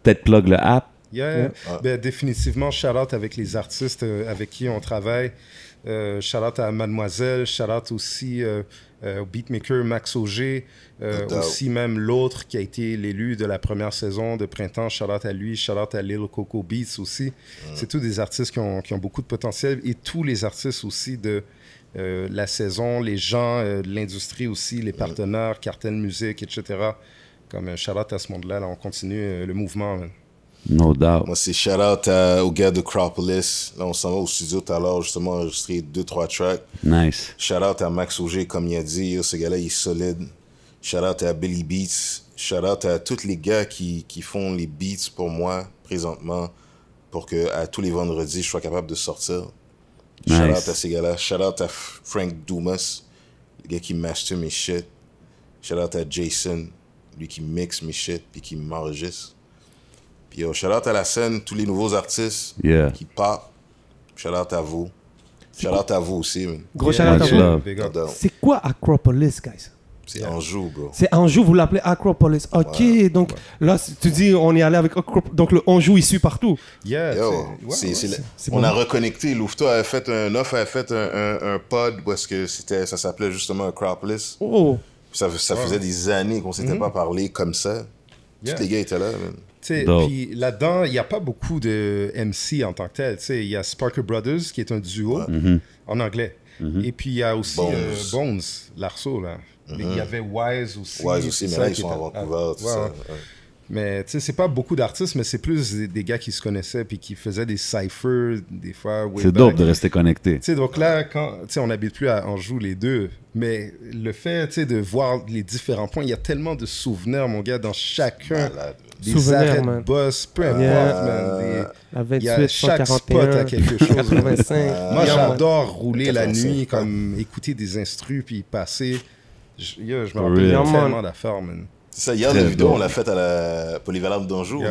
Peut-être plug le app? Yeah. Ben, définitivement, shout-out avec les artistes avec qui on travaille. Shout-out à Mademoiselle, shout-out aussi au beatmaker Max Auger, aussi même l'autre qui a été l'élu de la première saison de printemps, shout-out à lui, shout-out à Lil Coco Beats aussi. C'est tous des artistes qui ont beaucoup de potentiel et tous les artistes aussi de la saison, les gens de l'industrie aussi, les partenaires, Cartel Musique, etc. Comme shout-out à ce monde-là, là, on continue le mouvement. Man. No doubt. Moi, c'est shout-out au gars de Acropolis. Là, on s'en va au studio tout à l'heure, justement, enregistrer 2-3 tracks. Nice. Shout-out à Max Auger, comme il a dit. Ce gars-là, il est solide. Shout-out à Billy Beats. Shout-out à tous les gars qui font les beats pour moi, présentement, pour que à tous les vendredis, je sois capable de sortir. Nice. Shout-out à ces gars-là. Shout-out à Frank Dumas, le gars qui master mes shit. Shout-out à Jason, lui qui mixe mes shit puis qui m'enregistre. Puis shout-out à la scène, tous les nouveaux artistes qui pop. Shout-out à vous. Shout-out à vous aussi. Man. Gros shout-out à vous. C'est quoi Acropolis, guys? C'est Anjou, bro. C'est Anjou, vous l'appelez Acropolis. Ok, donc là, tu dis, on est allé avec Acropolis. Donc le Anjou, il suit partout. Yeah. On a reconnecté. Louveteau avait fait un pod parce que ça s'appelait justement Acropolis. Oh. Ça faisait des années qu'on s'était pas parlé comme ça. Tous les gars étaient là, man. Puis là-dedans, il n'y a pas beaucoup de MC en tant que tel. Il y a Sparker Brothers, qui est un duo en anglais. Et puis il y a aussi Bones, Larceau, là. Mais il y avait Wise aussi. Wise aussi, mais là, ils sont à Vancouver, tout ça. Mais tu sais, c'est pas beaucoup d'artistes, mais c'est plus des gars qui se connaissaient puis qui faisaient des cyphers, des fois. C'est dope de rester connecté. Tu sais, donc là, on n'habite plus à Anjou, les deux. Mais le fait, tu sais, de voir les différents points, il y a tellement de souvenirs, mon gars, dans chacun. Des souvenirs, arrêts de boss, peu importe, man. La 28, il y a chaque 141, spot à quelque chose. 85. Moi, j'adore rouler la nuit, comme écouter des instrus puis passer. Je me rappelle tellement d'affaires, man. C'est ça, hier, la vidéo, on l'a faite à la Polyvalente d'Anjou.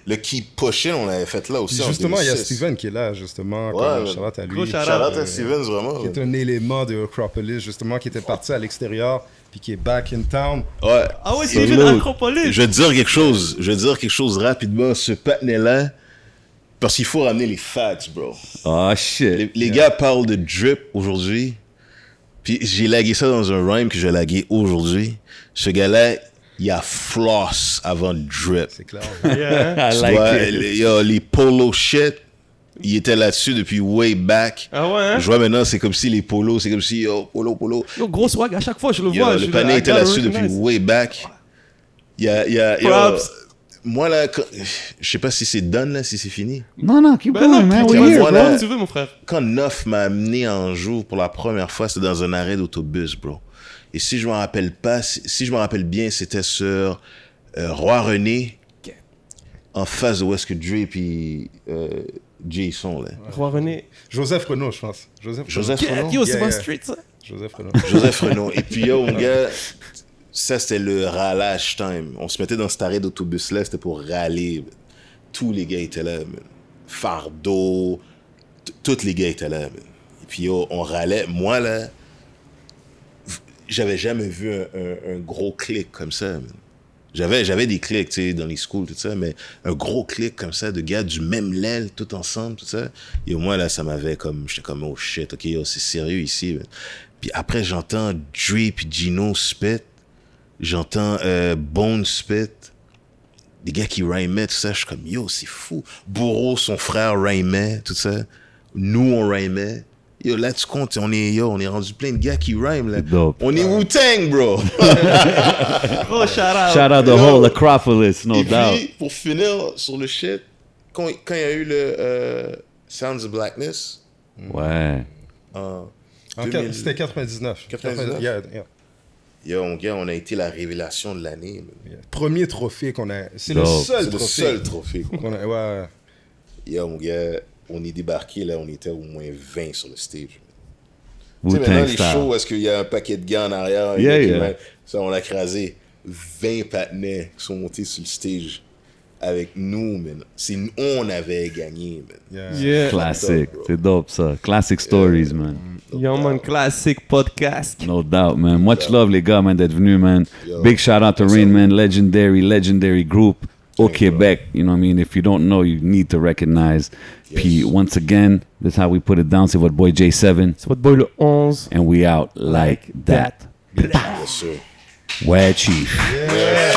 Le Keep Pushing, on l'avait fait là aussi. Justement, il y a Steven qui est là, justement. Shout-out à lui. Shout-out à Steven, vraiment. Qui est un élément de Acropolis, justement, qui était parti à l'extérieur, puis qui est back in town. Ouais. Ah ouais, c'est une Acropolis. Je vais te dire quelque chose rapidement. Ce patinet-là, parce qu'il faut ramener les facts, bro. Oh, shit. Les gars parlent de drip aujourd'hui. Puis j'ai lagué ça dans un rhyme que j'ai lagué aujourd'hui. Ce gars-là, il a floss avant drip. C'est clair. Yeah, I like it. Les polo shit, il était là-dessus depuis way back. Ah ouais, hein? Je vois maintenant, c'est comme si les polos, c'est comme si, polo. Yo, gros swag, à chaque fois, je le vois. Le panier était là-dessus depuis way back. Moi, là, je sais pas si c'est done, là, si c'est fini. Non, keep going, man. Comme tu veux, mon frère. Quand Neuf m'a amené à Anjou pour la première fois, c'était dans un arrêt d'autobus, bro. Et si je me rappelle bien, c'était sur Roi René en face de où est-ce que Dre puis Jay sont, là. Roi René. Joseph Renaud, je pense. Joseph Renaud? Yo, c'est mon street, ça. Joseph Renaud. Joseph Renaud. Et puis, yo, mon gars, ça, c'était le râlage time. On se mettait dans cet arrêt d'autobus-là, c'était pour râler. Tous les gars étaient là, man. Fardeau, tous les gars étaient là, man. Et puis, yo, on râlait. Moi, là, j'avais jamais vu un gros clic comme ça, man. J'avais des clics, tu sais, dans les schools, tout ça, mais un gros clic comme ça, de gars du même l'aile, tout ensemble, tout ça. Et moi, là, ça m'avait comme, j'étais comme, oh shit, ok, yo, c'est sérieux ici, man. Puis après, j'entends Dre puis Gino spit, j'entends Bone spit, des gars qui rhymaient, tout ça, je suis comme, yo, c'est fou. Bourreau, son frère rhymait, tout ça. Nous, on rhymait. Yo, là, tu comptes, on est rendu plein de gars qui rhyment, là. On est Wu-Tang, bro. Oh, shout out. Shout out the whole Acropolis, no doubt. Et puis, pour finir sur le shit, quand il y a eu le Sounds of Blackness. Ouais. C'était 99. 99? Yeah. Yo, mon gars, on a été la révélation de l'année. Premier trophée qu'on a. C'est Dope. le seul trophée qu'on a. Ouais. Yo, mon gars, on est débarqué, là, on était au moins 20 sur le stage. Wu-Tang Tu sais, maintenant, les style. shows, est-ce qu'il y a un paquet de gars en arrière? Yeah. Ça, on l'a crasé. 20 patinets qui sont montés sur le stage avec nous, man. C'est nous, on avait gagné, man. Yeah. Classic. C'est dope, ça. Classic stories, man. Yo, man, classic podcast. No doubt, man. Much love, les gars, man, d'être venus, man. Yo. Big shout out to Rain Man, legendary group au Québec. You know what I mean? If you don't know, you need to recognize. Yes. Puis, once again, that's how we put it down. C'est votre boy J7. C'est votre boy le 11. And we out like that. Yes, sir. Ouais, chief. Yeah.